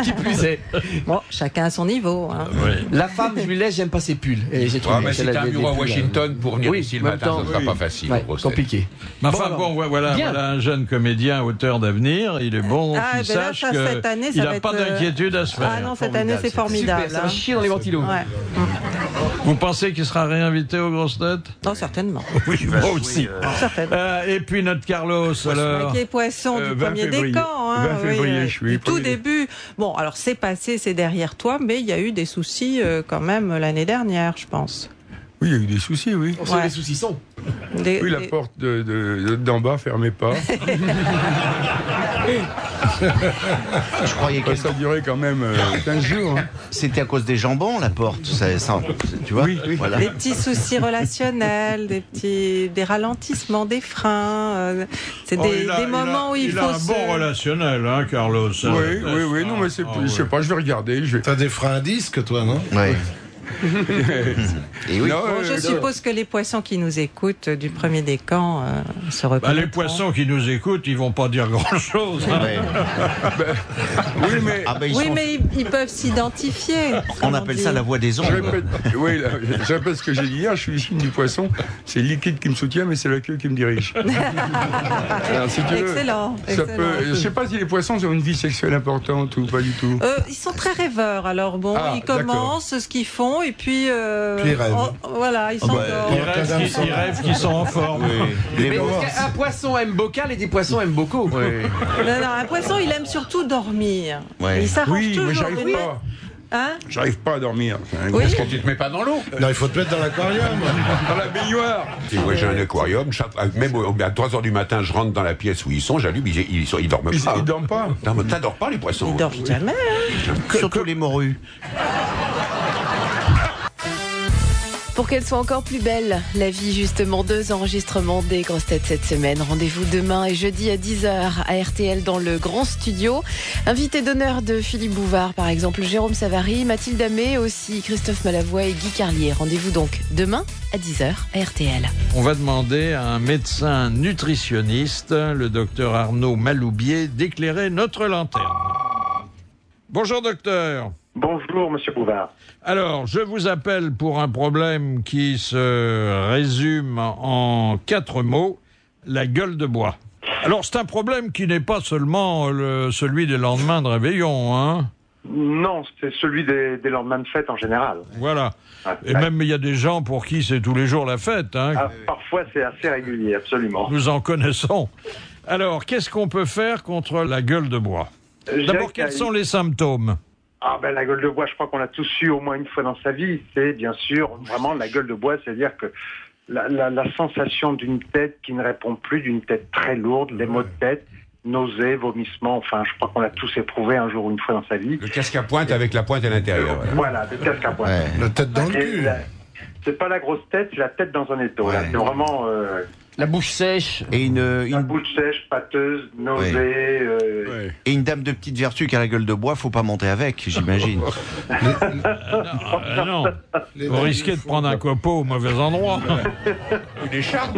Qui plus est. Bon, chacun à son niveau. Hein. La femme, je lui laisse, j'aime pas ses pulls. Et j'ai trouvé mais c'est un bureau à Washington pour venir ici le matin, ça sera pas facile. Compliqué. Mais enfin, voilà un jeune comédien auteur d'avenir. Il est bon qu'il sache qu'il n'a pas d'inquiétude à se faire. Ah non, cette année, c'est formidable. Super, ça va chier dans les ventilos. Vous pensez qu'il sera réinvité aux grosses têtes? Non, certainement. Oui, moi aussi. Certainement. Et puis notre Carlos, alors. Qui est Poisson du premier décan. 20 février, je suis. Du tout début. Bon, alors c'est passé, c'est derrière toi, mais il y a eu des soucis quand même l'année dernière, je pense. Oui, il y a eu des soucis, oui. On sait les soucis sont. La porte d'en bas fermait pas. Je croyais que ça durait quand même 15 jours. Hein. C'était à cause des jambons, la porte. Tu vois? Oui. Voilà. Des petits soucis relationnels, des ralentissements, des freins. C'est des moments où il faut. Il a un bon relationnel, hein, Carlos. Oui. Non, mais je sais pas, je vais regarder. T'as des freins à disque, toi, non? Oui. Et oui. Je suppose que les poissons qui nous écoutent du premier des camps se reconnaîtront. Les poissons qui nous écoutent, ils vont pas dire grand-chose. Hein. Mais ils peuvent s'identifier. On appelle ça la voix des ondes. Je répète ce que j'ai dit hier, je suis victime du poisson. C'est le liquide qui me soutient, mais c'est la queue qui me dirige. Alors, si tu veux, excellent. Je ne sais pas si les poissons ont une vie sexuelle importante ou pas du tout. Ils sont très rêveurs. Alors ils commencent ce qu'ils font et puis... Puis ils rêvent. Voilà, ils s'endorment. Ils rêvent qu'ils sont en forme. Mais un poisson aime bocal et des poissons aiment beaucoup. Non, un poisson, il aime surtout dormir. Il s'arrange toujours. Mais j'arrive pas. J'arrive pas à dormir. Parce que tu te mets pas dans l'eau. Non, il faut te mettre dans l'aquarium. Dans la baignoire. Moi, j'ai un aquarium. Même à 3h du matin, je rentre dans la pièce où ils sont. J'allume, ils dorment pas. Ils dorment pas. Non, mais t'adores pas les poissons. Ils dorment jamais. Surtout les morues. Pour qu'elle soit encore plus belle, la vie justement, 2 enregistrements des grosses têtes cette semaine. Rendez-vous demain et jeudi à 10h à RTL dans le grand studio. Invité d'honneur de Philippe Bouvard, par exemple, Jérôme Savary, Mathilde Amé, aussi Christophe Malavoie et Guy Carlier. Rendez-vous donc demain à 10h à RTL. On va demander à un médecin nutritionniste, le docteur Arnaud Maloubier, d'éclairer notre lanterne. Bonjour docteur. Bonjour, monsieur Bouvard. Alors, je vous appelle pour un problème qui se résume en 4 mots, la gueule de bois. Alors, c'est un problème qui n'est pas seulement celui des lendemains de réveillon, hein? Non, c'est celui des lendemains de fête en général. Voilà. Et même, il y a des gens pour qui c'est tous les jours la fête, hein? Parfois, c'est assez régulier, absolument. Nous en connaissons. Alors, qu'est-ce qu'on peut faire contre la gueule de bois? D'abord, quels sont les symptômes? La gueule de bois, je crois qu'on l'a tous eu au moins une fois dans sa vie. C'est bien sûr vraiment la gueule de bois, c'est-à-dire que la sensation d'une tête qui ne répond plus, d'une tête très lourde, les maux de tête, nausées, vomissements, enfin je crois qu'on l'a tous éprouvé un jour ou une fois dans sa vie. Le casque à pointe avec la pointe à l'intérieur. Voilà, le casque à pointe. La tête dans le cul. C'est pas la grosse tête, c'est la tête dans un étau. Là. C'est vraiment... La bouche sèche. Et La bouche sèche, pâteuse, nausée... Et une dame de petite vertu qui a la gueule de bois, faut pas monter avec, j'imagine. Non, vous risquez de prendre un copeau au mauvais endroit. Une écharpe.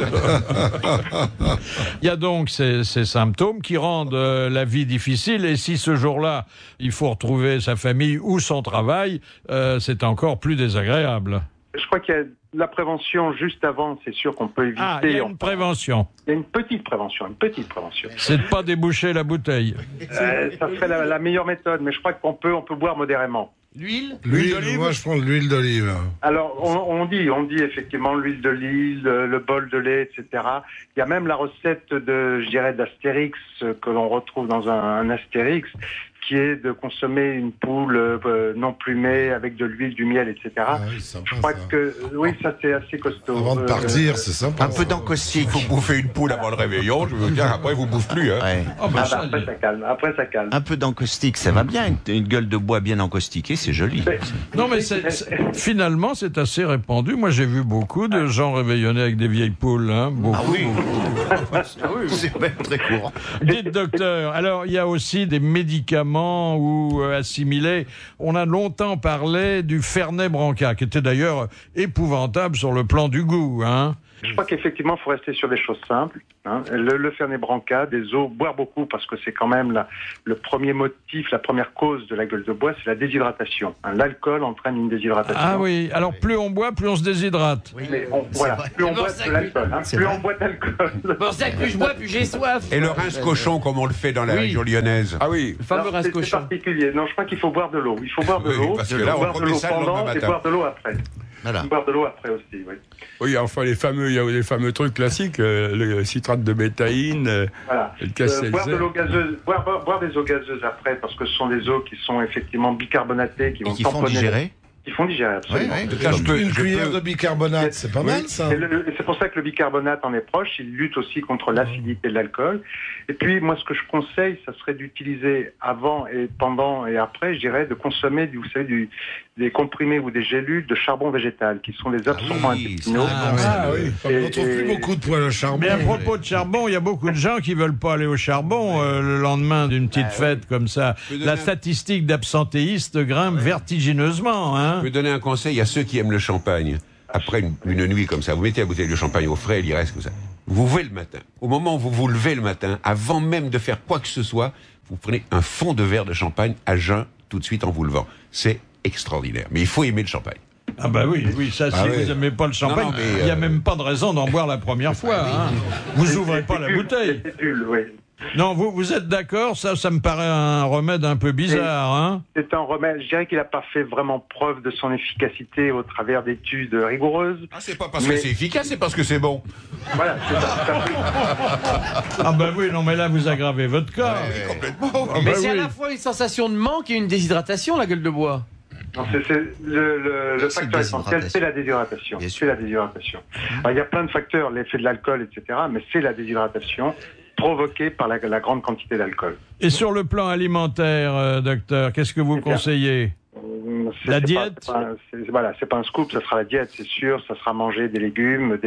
Il y a donc ces symptômes qui rendent la vie difficile, et si ce jour-là, il faut retrouver sa famille ou son travail, c'est encore plus désagréable. Je crois qu'il y a la prévention juste avant, c'est sûr qu'on peut éviter... il y a une prévention. Il y a une petite prévention. C'est de ne pas déboucher la bouteille. Ça serait la meilleure méthode, mais je crois qu'on peut boire modérément. L'huile d'olive. Moi, je prends de l'huile d'olive. Alors, on dit effectivement l'huile d'olive, le bol de lait, etc. Il y a même la recette d'Astérix que l'on retrouve dans un Astérix, qui est de consommer une poule non plumée avec de l'huile, du miel, etc. Je crois que ça c'est assez costaud. Avant de partir, c'est sympa. Un peu d'encaustique. Il faut bouffer une poule avant le réveillon. Je veux dire, après vous bouffez plus. Hein. Après ça calme. Un peu d'encaustique, ça va bien. Une gueule de bois bien encaustiquée, c'est joli. Non, mais finalement, c'est assez répandu. Moi, j'ai vu beaucoup de gens réveillonnés avec des vieilles poules. Hein, beaucoup. C'est même très courant. Dites, docteur, alors il y a aussi des médicaments ou assimilés. On a longtemps parlé du Fernet Branca, qui était d'ailleurs épouvantable sur le plan du goût, hein. Je crois qu'effectivement, il faut rester sur des choses simples. Hein. Le Fernet Branca, des eaux, boire beaucoup, parce que c'est quand même le premier motif, la première cause de la gueule de bois, c'est la déshydratation. Hein. L'alcool entraîne une déshydratation. Ah oui, alors plus on boit, plus on se déshydrate. Oui, mais plus on boit de l'alcool. Hein. Plus on boit d'alcool. Pour ça que plus je bois, plus j'ai soif. Et le rince cochon, comme on le fait dans la région lyonnaise. Ah oui, le fameux rince cochon. C'est particulier. Non, je crois qu'il faut boire de l'eau. Il faut boire de l'eau. Parce que là, on boire de l'eau pendant et boire de l'eau après. Voilà. Boire de l'eau après aussi, oui. Oui, enfin, il y a les fameux trucs classiques, le citrate de bétaïne, le casse-seltzer. Boire de l'eau gazeuse, boire des eaux gazeuses après, parce que ce sont des eaux qui sont effectivement bicarbonatées, qui font digérer. Qui font digérer, absolument. Une cuillère de bicarbonate, c'est pas mal, ça. C'est pour ça que le bicarbonate en est proche. Il lutte aussi contre l'acidité de l'alcool. Et puis, moi, ce que je conseille, ça serait d'utiliser avant et pendant et après, je dirais, de consommer, vous savez, des comprimés ou des gélules de charbon végétal, qui sont des absorbants intestinaux. On ne trouve plus beaucoup de poêles au charbon. Mais à propos de charbon, il y a beaucoup de gens qui ne veulent pas aller au charbon le lendemain d'une petite fête comme ça. La statistique d'absentéistes grimpe vertigineusement, hein. Hein. Je peux donner un conseil à ceux qui aiment le champagne. Après une nuit comme ça, vous mettez la bouteille de champagne au frais, il y reste comme ça. Vous levez le matin. Au moment où vous vous levez le matin, avant même de faire quoi que ce soit, vous prenez un fond de verre de champagne à jeun tout de suite en vous levant. C'est extraordinaire. Mais il faut aimer le champagne. Ah bah oui, ça, si vous n'aimez pas le champagne, il n'y a même pas de raison d'en boire la première fois. Hein. Vous ouvrez pas la bouteille. Non, vous êtes d'accord? Ça me paraît un remède un peu bizarre. Hein. C'est un remède. Je dirais qu'il n'a pas fait vraiment preuve de son efficacité au travers d'études rigoureuses. Ah, c'est pas parce que c'est efficace, c'est parce que c'est bon. Voilà, c'est ça. Ah bah oui, non mais là vous aggravez votre cas. Oui, complètement. Mais c'est à la fois une sensation de manque et une déshydratation, la gueule de bois. Non, le facteur essentiel, c'est la déshydratation. C'est la déshydratation. Alors, il y a plein de facteurs, l'effet de l'alcool, etc., mais c'est la déshydratation provoquée par la grande quantité d'alcool. Et sur le plan alimentaire, docteur, qu'est-ce que vous conseillez? La diète? C'est pas un scoop, ça sera la diète, c'est sûr. Ça sera manger des légumes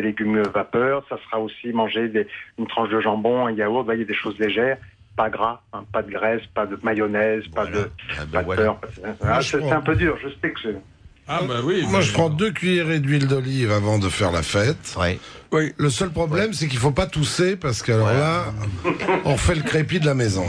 vapeur. Ça sera aussi manger une tranche de jambon, un yaourt, vous voyez, des choses légères. Pas gras, hein, pas de graisse, pas de mayonnaise, pas de beurre. C'est un peu dur, je sais que c'est... Ah bah oui. Moi, je prends 2 cuillerées d'huile d'olive avant de faire la fête. Oui. Le seul problème, c'est qu'il faut pas tousser parce que là, on fait le crépi de la maison.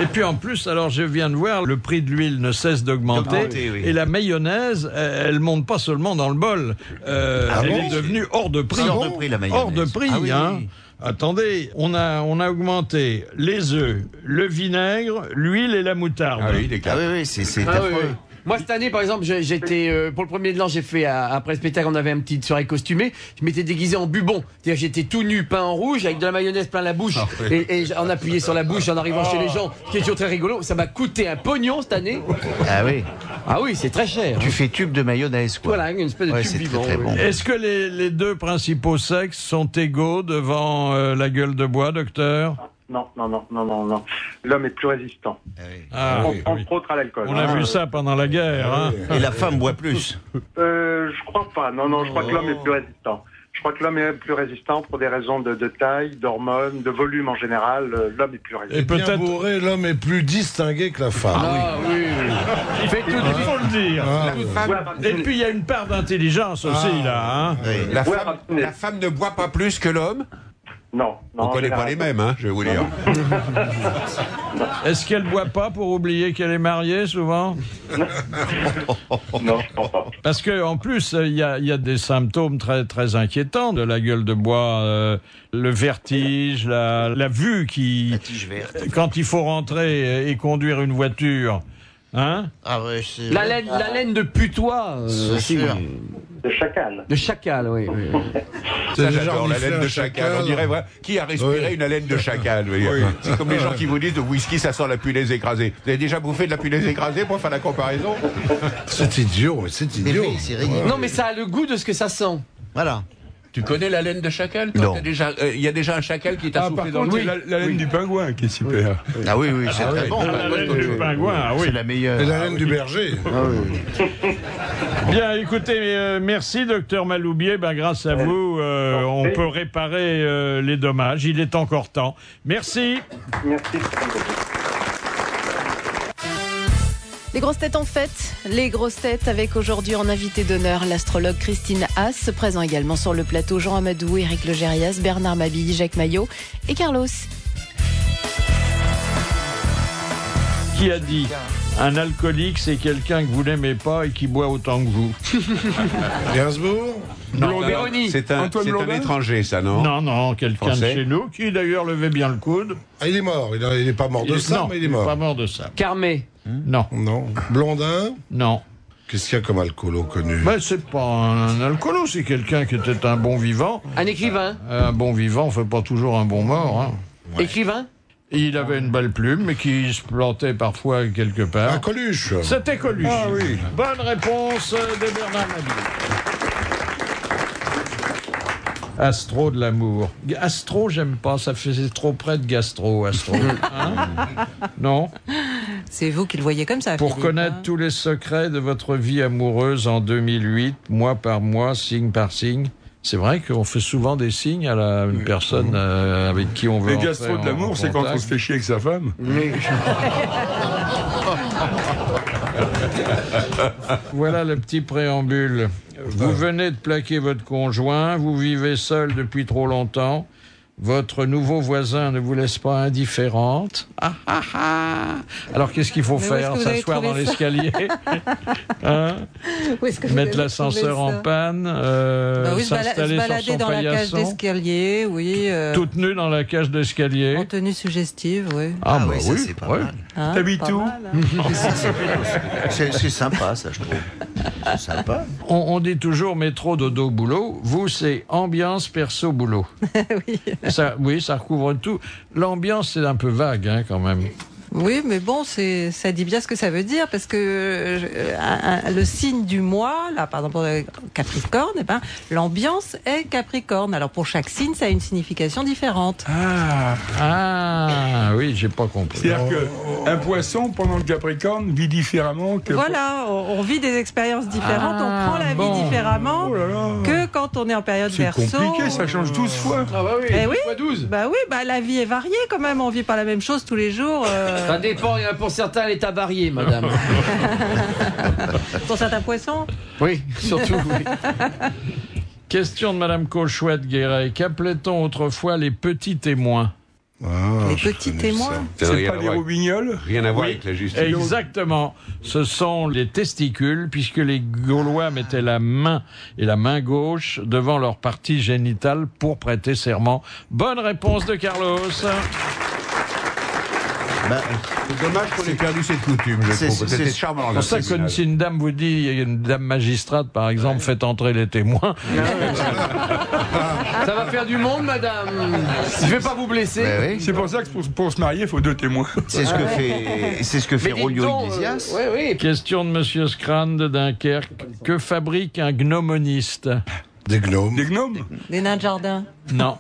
Et puis en plus, alors je viens de voir, le prix de l'huile ne cesse d'augmenter. Et la mayonnaise, elle monte pas seulement dans le bol. Elle est devenue hors de prix. Hors de prix, la mayonnaise. Hors de prix, hein. Attendez, on a augmenté les œufs, le vinaigre, l'huile et la moutarde. Oui, c'est affreux. Moi, cette année, par exemple, j'étais pour le premier de l'an, j'ai fait après le spectacle, on avait une petite soirée costumée. Je m'étais déguisé en bubon, c'est-à-dire j'étais tout nu, peint en rouge, avec de la mayonnaise plein la bouche, et en appuyé sur la bouche, en arrivant chez les gens, ce qui est toujours très rigolo. Ça m'a coûté un pognon cette année. Ah oui. Ah oui, c'est très cher. Tu fais tube de mayonnaise, quoi. Voilà, une espèce de tube vivant. Très bon. Est-ce que les deux principaux sexes sont égaux devant la gueule de bois, docteur? Non. L'homme est plus résistant. Entre autres à l'alcool. On a vu ça pendant la guerre. Hein. Et la femme boit plus. Je crois pas. Non, je crois que l'homme est plus résistant. Je crois que l'homme est plus résistant pour des raisons de taille, d'hormones, de volume en général. L'homme est plus résistant. Et peut-être bourré, l'homme est plus distingué que la femme. Ah oui. Il fait tout, il faut le dire. Et puis il y a une part d'intelligence aussi là. Hein. La femme ne boit pas plus que l'homme? Non. On ne connaît pas les mêmes, hein, je vais vous dire. Est-ce qu'elle ne boit pas pour oublier qu'elle est mariée, souvent? Non, je pense pas. Parce qu'en plus, il y a des symptômes très, très inquiétants de la gueule de bois. Le vertige, la vue qui... La tige verte. Quand il faut rentrer et conduire une voiture. Hein? La laine de putois. De chacal. De chacal, oui. Ça, j'adore, la laine de chacal. On dirait, qui a respiré une haleine de chacal? C'est comme les gens qui vous disent, de whisky, ça sent la punaise écrasée. Vous avez déjà bouffé de la punaise écrasée pour faire la comparaison? C'est idiot, c'est idiot. Non, mais ça a le goût de ce que ça sent. Voilà. Tu connais la laine de chacal? Non. Il y a déjà un chacal qui t'a soufflé dans le nez. La laine du pingouin qui est super. Ah oui, c'est très bon. La laine du pingouin, c'est la meilleure. Et la laine du berger. Bien, écoutez, merci docteur Maloubier. Grâce à vous, on peut réparer les dommages. Il est encore temps. Merci. Merci. Les grosses têtes en fête, les grosses têtes avec aujourd'hui en invité d'honneur l'astrologue Christine Haas, présent également sur le plateau Jean Amadou, Éric Legérias, Bernard Mabille, Jacques Maillot et Carlos. Qui a dit un alcoolique, c'est quelqu'un que vous n'aimez pas et qui boit autant que vous? Gainsbourg? Non, c'est un étranger, ça, non? Non, quelqu'un de chez nous qui d'ailleurs levait bien le coude. Ah, il est mort. Il n'est pas mort de ça, mais il est mort. Pas mort de ça. Carmé? Non. Blondin? Non. Qu'est-ce qu'il y a comme alcoolo connu? C'est pas un alcoolo, c'est quelqu'un qui était un bon vivant. Un écrivain? Un bon vivant fait pas toujours un bon mort. Hein. Ouais. Écrivain? Il avait une belle plume, mais qui se plantait parfois quelque part. Un Coluche. C'était Coluche. Ah oui. Bonne réponse de Bernard Mabille. Astro de l'amour. Astro, j'aime pas, ça faisait trop près de gastro, Astro. Hein? Non? C'est vous qui le voyez comme ça, Pour Philippe, connaître tous les secrets de votre vie amoureuse en 2008, mois par mois, signe par signe. C'est vrai qu'on fait souvent des signes à une personne avec qui on veut. Le gastro de l'amour, c'est quand on se fait chier avec sa femme. Voilà le petit préambule. Vous venez de plaquer votre conjoint, vous vivez seul depuis trop longtemps. Votre nouveau voisin ne vous laisse pas indifférente. Alors qu'est-ce qu'il faut faire? S'asseoir dans l'escalier, hein? Mettre l'ascenseur en panne, s'installer sur son dans la cage d'escalier, oui. Toute nue dans la cage d'escalier. En tenue suggestive, oui. Ah oui, ça c'est pas mal. Hein, t'habites où? C'est sympa, ça, je trouve. C'est sympa. On dit toujours métro, dodo, boulot. Vous, c'est ambiance, perso, boulot. Oui, ça recouvre tout. L'ambiance, c'est un peu vague, hein, quand même. Oui, mais bon, ça dit bien ce que ça veut dire, parce que le signe du mois, là, par exemple, Capricorne, eh ben, l'ambiance est Capricorne. Alors, pour chaque signe, ça a une signification différente. Oui, j'ai pas compris. C'est-à-dire qu'un poisson, pendant le Capricorne, vit différemment que... Voilà, on vit des expériences différentes, on prend la vie différemment que quand on est en période Verseau. C'est compliqué, ça change 12 fois. Ah bah oui, fois 12. Bah oui, la vie est variée quand même, on vit pas la même chose tous les jours. Ça dépend, pour certains, l'état varié, madame. Pour certains poissons? Oui, surtout, oui. Question de madame Cauchouette-Guéret. Qu'appelait-on autrefois les petits témoins? Les petits témoins? C'est pas des roubignoles? Rien à voir avec la justice. Exactement. Ce sont les testicules, puisque les Gaulois mettaient la main et la main gauche devant leur partie génitale pour prêter serment. Bonne réponse de Carlos. C'est dommage qu'on ait perdu cette coutume, je trouve. C'était charmant. C'est pour ça que si une dame vous dit, une dame magistrate, par exemple, faites entrer les témoins. Ça va faire du monde, madame. Je vais pas vous blesser. C'est pour ça que pour se marier, il faut 2 témoins. C'est ce que fait Rolio Iglesias. Question de monsieur Scrand de Dunkerque. Que fabrique un gnomoniste? Des gnomes. Des gnomes? Des nains de jardin? Non.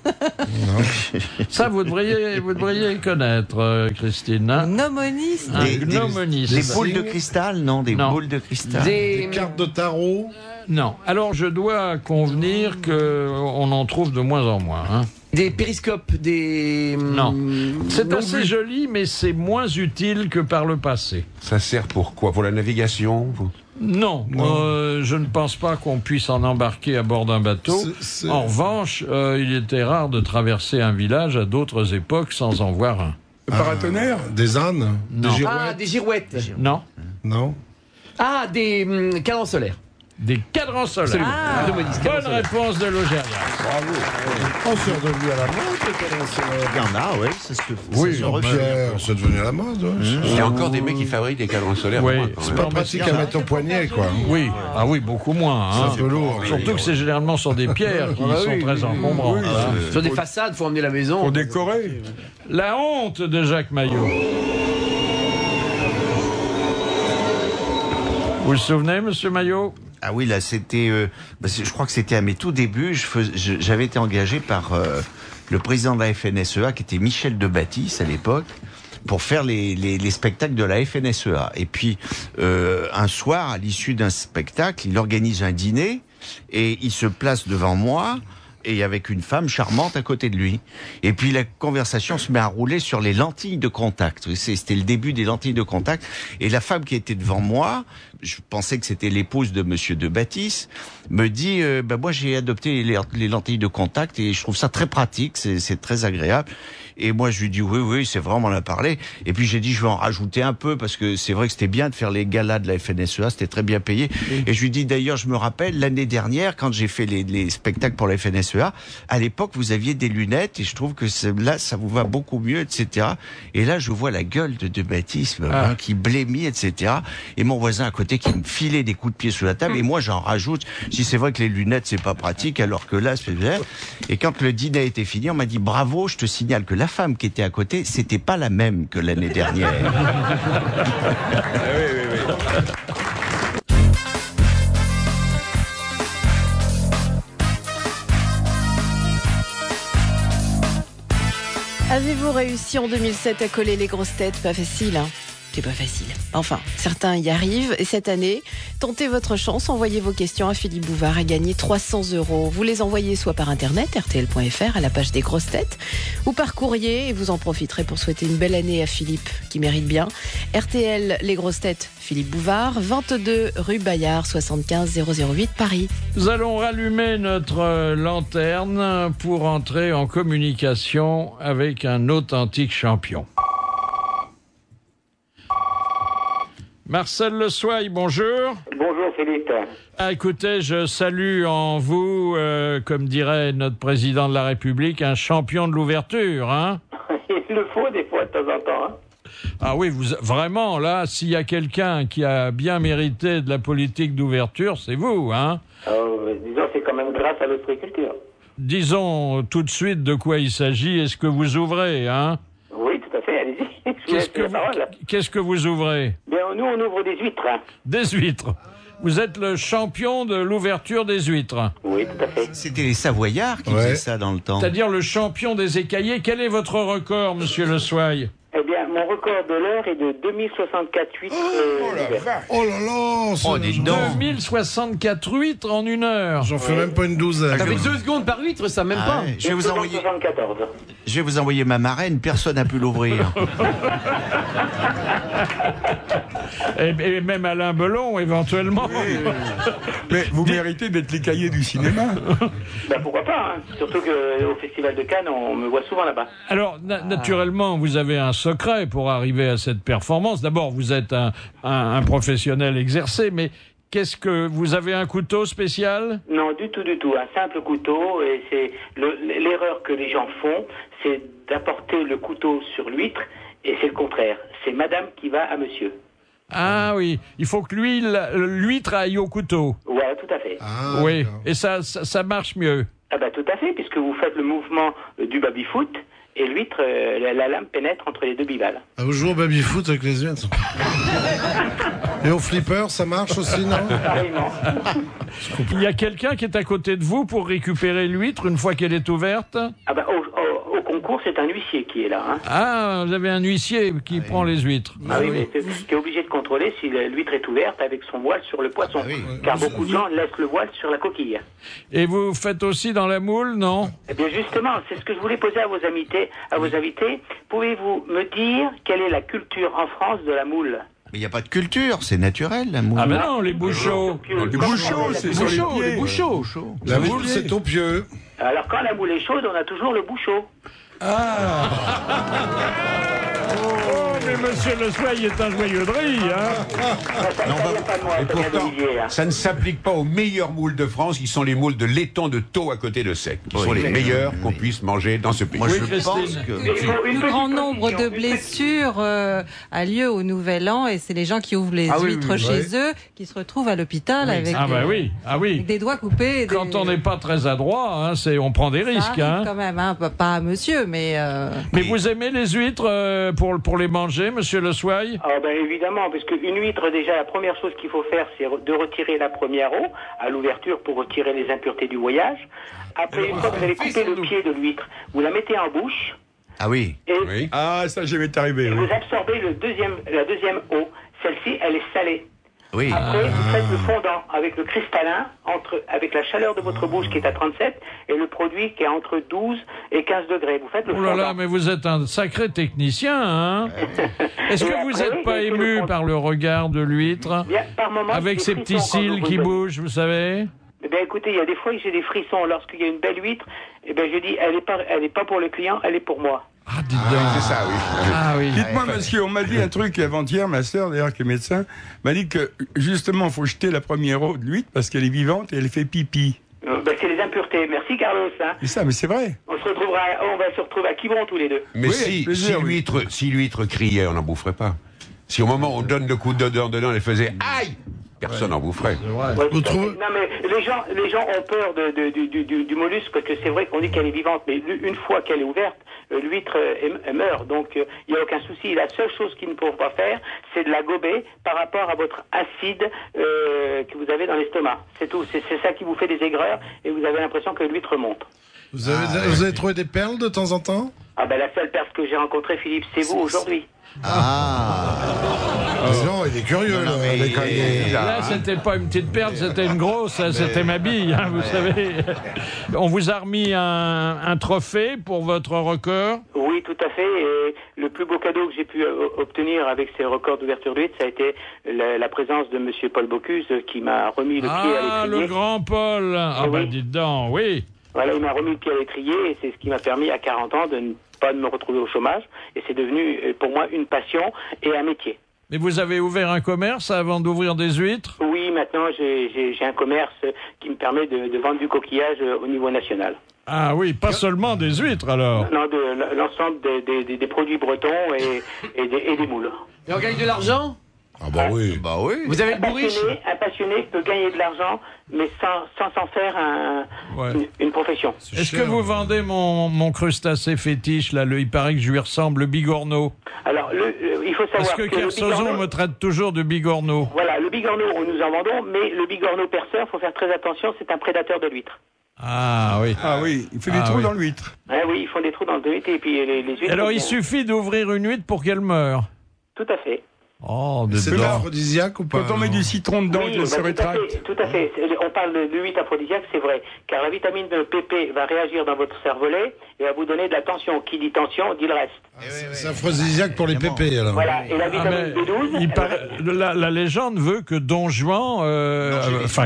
Ça, vous devriez connaître, Christine. Hein? Gnomoniste? Un gnomoniste. Des boules de cristal? Non, des boules de cristal. Des cartes de tarot? Non. Alors, je dois convenir qu'on en trouve de moins en moins. Hein. Des périscopes, des... Non. C'est assez joli, mais c'est moins utile que par le passé. Ça sert pour quoi? Pour la navigation? Non, je ne pense pas qu'on puisse en embarquer à bord d'un bateau. En revanche, il était rare de traverser un village à d'autres époques sans en voir un. Le paratonnerre? Des ânes? Non. Des girouettes? Ah, des girouettes. Non. Non. Ah, des cadrans solaires. Des cadrans solaires. Bonne réponse de Logérias. Bravo. On s'est redevenu à la mode, les cadrans solaires. Il y en a, oui. C'est ce que c'est devenu à la mode. Il y a encore des mecs qui fabriquent des cadrans solaires. Oui, c'est pas pratique à mettre au poignet, quoi. Oui, beaucoup moins. C'est un peu lourd. Surtout que c'est généralement sur des pierres qui sont très encombrants. Sur des façades, faut emmener la maison. Pour décorer. La honte de Jacques Maillot. Vous vous souvenez, monsieur Maillot? Ah oui, là, c'était... je crois que c'était à mes tout débuts. J'avais été engagé par le président de la FNSEA, qui était Michel Debattis à l'époque, pour faire les spectacles de la FNSEA. Et puis, un soir, à l'issue d'un spectacle, il organise un dîner et il se place devant moi et avec une femme charmante à côté de lui. Et puis la conversation se met à rouler sur les lentilles de contact. C'était le début des lentilles de contact. Et la femme qui était devant moi, je pensais que c'était l'épouse de monsieur Debattis, me dit moi j'ai adopté les lentilles de contact et je trouve ça très pratique, c'est très agréable. Et moi je lui dis oui, c'est vraiment la parler. Et puis j'ai dit je vais en rajouter un peu parce que c'est vrai que c'était bien de faire les galas de la FNSEA, c'était très bien payé. Et je lui dis d'ailleurs je me rappelle l'année dernière quand j'ai fait les spectacles pour la FNSEA, à l'époque vous aviez des lunettes et je trouve que là ça vous va beaucoup mieux, etc. Et là je vois la gueule de Debattis qui blêmit, etc. Et mon voisin à côté qui me filait des coups de pied sous la table et moi j'en rajoute. Si c'est vrai que les lunettes c'est pas pratique alors que là c'est bien. Et quand le dîner a été fini on m'a dit bravo, je te signale que la femme qui était à côté c'était pas la même que l'année dernière. Oui. Avez-vous réussi en 2007 à coller les grosses têtes? Pas facile, hein? C'est pas facile. Enfin, certains y arrivent. Et cette année, tentez votre chance. Envoyez vos questions à Philippe Bouvard et gagnez 300 €. Vous les envoyez soit par internet, rtl.fr, à la page des grosses têtes, ou par courrier. Et vous en profiterez pour souhaiter une belle année à Philippe, qui mérite bien. RTL, les grosses têtes, Philippe Bouvard, 22 rue Bayard, 75 008 Paris. Nous allons rallumer notre lanterne pour entrer en communication avec un authentique champion. Marcel Le Soye, bonjour. Bonjour Philippe. Écoutez, je salue en vous, comme dirait notre président de la République, un champion de l'ouverture, hein. Il le faut des fois de temps en temps, hein. Ah oui, vraiment, là, s'il y a quelqu'un qui a bien mérité de la politique d'ouverture, c'est vous, hein. Disons, c'est quand même grâce à l'ostréiculture. Disons tout de suite de quoi il s'agit. Est-ce que vous ouvrez, hein? Oui, tout à fait, allez-y. Qu'est-ce que vous ouvrez? Bien, nous, on ouvre des huîtres. Hein. Des huîtres. Vous êtes le champion de l'ouverture des huîtres. Oui, tout à fait. C'était les Savoyards qui faisaient ça dans le temps. C'est-à-dire le champion des écaillés. Quel est votre record, monsieur Le Soye? Eh bien, mon record de l'heure est de 2064 huîtres. Oh là là, 2064 huîtres en une heure. J'en fais même pas une douzaine. Ça fait 2 secondes par huître, ça même pas. Je vais vous envoyer ma marraine, personne n'a pu l'ouvrir. Et même Alain Belon, éventuellement. Oui. Mais vous méritez d'être les cahiers du cinéma. Ben, pourquoi pas, hein. Surtout qu'au Festival de Cannes, on me voit souvent là-bas. Alors, naturellement, vous avez un secret pour arriver à cette performance. D'abord, vous êtes un professionnel exercé, mais qu'est-ce que vous avez un couteau spécial? Non, du tout. Un simple couteau, et c'est l'erreur que les gens font, c'est d'apporter le couteau sur l'huître, et c'est le contraire. C'est madame qui va à monsieur. Ah oui, il faut que l'huître aille au couteau. Ouais, tout à fait. Oui, et ça marche mieux. Ah bah tout à fait, puisque vous faites le mouvement du baby-foot, et l'huître, la lame pénètre entre les deux bivales. Vous jouez au baby-foot avec les huîtres? Et au flipper, ça marche aussi, non? Pareillement. Il y a quelqu'un qui est à côté de vous pour récupérer l'huître une fois qu'elle est ouverte? Ah bah au concours, c'est un huissier qui est là. Hein. Ah, vous avez un huissier qui prend les huîtres. Ah oui, mais qui est obligé de contrôler si l'huître est ouverte avec son voile sur le poisson. Car beaucoup de gens laissent le voile sur la coquille. Et vous faites aussi dans la moule, non? Eh bien justement, c'est ce que je voulais poser à vos invités. Pouvez-vous me dire quelle est la culture en France de la moule? Mais il n'y a pas de culture, c'est naturel la moule. Ah ben non, les bouchots. Les bouchots, c'est sur les pieds. Les bouchots. La moule, c'est au pieu. Alors quand la moule est chaude, on a toujours le bouchot. Ah. Oh, mais monsieur Le Soye est un joyeux de riz, hein. Et pourtant, ça ne s'applique pas aux meilleures moules de France, qui sont les moules de laiton de Thau à côté de Sec, qui sont les meilleures qu'on puisse manger dans ce pays. Moi, je pense que le grand nombre de blessures a lieu au Nouvel An, et c'est les gens qui ouvrent les huîtres chez eux qui se retrouvent à l'hôpital avec avec des doigts coupés. Quand on n'est pas très adroit, hein, on prend des risques. Ça arrive quand même, hein, pas à monsieur, mais... Mais vous aimez les huîtres pour les manger, monsieur Le Soye? Ah ben évidemment, parce qu'une huître, déjà, la première chose qu'il faut faire, c'est de retirer la première eau à l'ouverture pour retirer les impuretés du voyage. Après, une fois que vous avez coupé le pied de l'huître, vous la mettez en bouche. Ah oui. Et Ah, ça, je m'est arrivé. vous absorbez la deuxième eau. Celle-ci, elle est salée. Oui. Après, vous faites le fondant avec le cristallin, avec la chaleur de votre bouche qui est à 37 et le produit qui est entre 12 et 15 degrés. Vous faites le fondant. Oh là là, mais vous êtes un sacré technicien, hein. Est-ce que vous n'êtes pas ému par le regard de l'huître, avec ses petits cils qui bougent, vous savez? Eh bien, écoutez, il y a des fois que j'ai des frissons. Lorsqu'il y a une belle huître, eh bien, je dis, elle est pas pour le client, elle est pour moi. Ah, dites donc. C'est ça, oui. Ah oui. Dites-moi, monsieur, on m'a dit un truc avant-hier, ma sœur, d'ailleurs, qui est médecin, m'a dit que, justement, il faut jeter la première eau de l'huître parce qu'elle est vivante et elle fait pipi. C'est les impuretés. Merci, Carlos. Hein. Mais c'est vrai. On va se retrouver à Quiberon tous les deux. Mais si l'huître criait, on n'en boufferait pas. Si au moment où on donne le coup d'odeur dedans, elle faisait aïe, personne n'en boufferait. Vous trouvez... Non, mais les gens ont peur du mollusque parce que c'est vrai qu'on dit qu'elle est vivante, mais une fois qu'elle est ouverte, l'huître meurt. Donc il n'y a aucun souci. La seule chose qu'ils ne pourront pas faire, c'est de la gober par rapport à votre acide que vous avez dans l'estomac. C'est tout. C'est ça qui vous fait des aigreurs et vous avez l'impression que l'huître monte. Vous avez trouvé des perles de temps en temps? Ah ben la seule personne que j'ai rencontrée, Philippe, c'est vous aujourd'hui. Non, il est curieux, là. Là, c'était pas une petite perle, c'était une grosse, c'était ma bille, hein, vous savez. On vous a remis un trophée pour votre record? Oui, tout à fait. Et le plus beau cadeau que j'ai pu obtenir avec ces records d'ouverture d'huîtres, ça a été la présence de monsieur Paul Bocuse qui m'a remis le pied à l'étrier. Ah, le grand Paul. Ah, bah, dites donc, oui. Voilà, il m'a remis le pied à l'étrier et c'est ce qui m'a permis à 40 ans de ne pas me retrouver au chômage. Et c'est devenu pour moi une passion et un métier. Mais vous avez ouvert un commerce avant d'ouvrir des huîtres? Oui, maintenant j'ai un commerce qui me permet de vendre du coquillage au niveau national. Ah oui, pas seulement des huîtres alors? Non, de l'ensemble des produits bretons et des moules. Et on gagne de l'argent? Ah bah oui. Vous avez le bourriche? Un passionné peut gagner de l'argent, mais sans s'en faire une profession. Est-ce que vous vendez mon crustacé fétiche, là, il paraît que je lui ressemble, le bigorneau? Alors, il faut savoir parce que Kersozon me traite toujours de bigorneau. Voilà, le bigorneau, nous en vendons, mais le bigorneau perceur, il faut faire très attention, c'est un prédateur de l'huître. Ah oui. Ah oui, il fait des trous dans l'huître. Ah oui, ils font des trous dans l'huître et puis les huîtres... Alors, il suffit d'ouvrir une huître pour qu'elle meure? Tout à fait. Oh, c'est aphrodisiaque ou pas? Quand on met du citron dedans, il se rétracte. Tout à fait. On parle de l'huître aphrodisiaque, c'est vrai. Car la vitamine PP va réagir dans votre cervelet et va vous donner de la tension. Qui dit tension, dit le reste. C'est aphrodisiaque pour les pépés, alors. Voilà. Et la vitamine B12... La légende veut que Don Juan,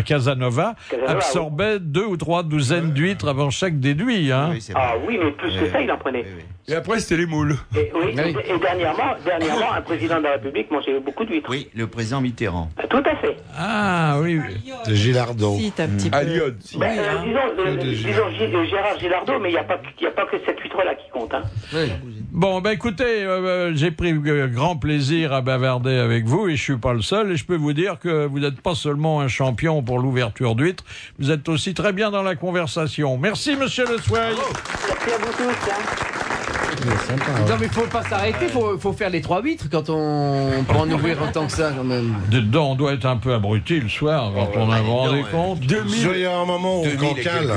Casanova, absorbait 2 ou 3 douzaines d'huîtres avant chaque déduit. Hein. Oui, mais plus que ça, il en prenait. Et après, c'était les moules. Et dernièrement, un président de la République mangeait beaucoup d'huîtres. Oui, le président Mitterrand. Tout à fait. Ah oui. De Gilardot. Si, t'as un petit peu. Aliot. Disons Gérard Gilardot, mais il n'y a pas que cette huître-là qui compte. Hein. Oui. Bon, écoutez, j'ai pris grand plaisir à bavarder avec vous et je suis pas le seul. Et je peux vous dire que vous n'êtes pas seulement un champion pour l'ouverture d'huîtres, vous êtes aussi très bien dans la conversation. Merci, monsieur Le Soueil. Merci à vous tous. Non mais faut pas s'arrêter, faut faire les 3 huîtres quand on peut en ouvrir autant que ça quand même. Dedans, on doit être un peu abruti le soir quand on a rendu compte. Il y a un moment où on cale.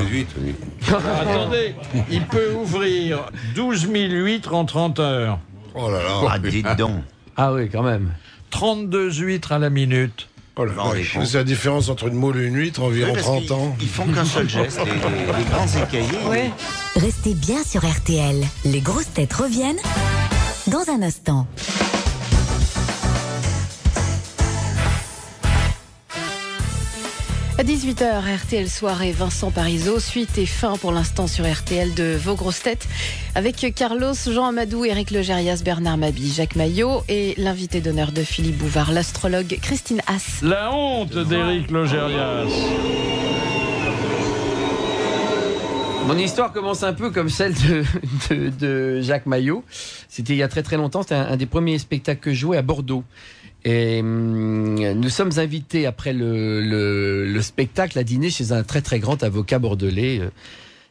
Attendez, il peut ouvrir 12 000 huîtres en 30 heures. Oh là là. Ah, dites donc. Ah oui, quand même. 32 huîtres à la minute. Oh là là, c'est la différence entre une moule et une huître, environ 30 ans. Ils font qu'un seul geste, les grands écaillés. Ouais. Restez bien sur RTL. Les grosses têtes reviennent dans un instant. À 18h, RTL Soirée, Vincent Parisot, suite et fin pour l'instant sur RTL de Vos Grosses Têtes, avec Carlos, Jean Amadou, Éric Legérias, Bernard Mabille, Jacques Maillot et l'invité d'honneur de Philippe Bouvard, l'astrologue Christine Haas. La honte d'Éric Legérias. Mon histoire commence un peu comme celle de Jacques Maillot. C'était il y a très très longtemps, c'était un des premiers spectacles que je jouais à Bordeaux. Et nous sommes invités après le spectacle à dîner chez un très très grand avocat bordelais,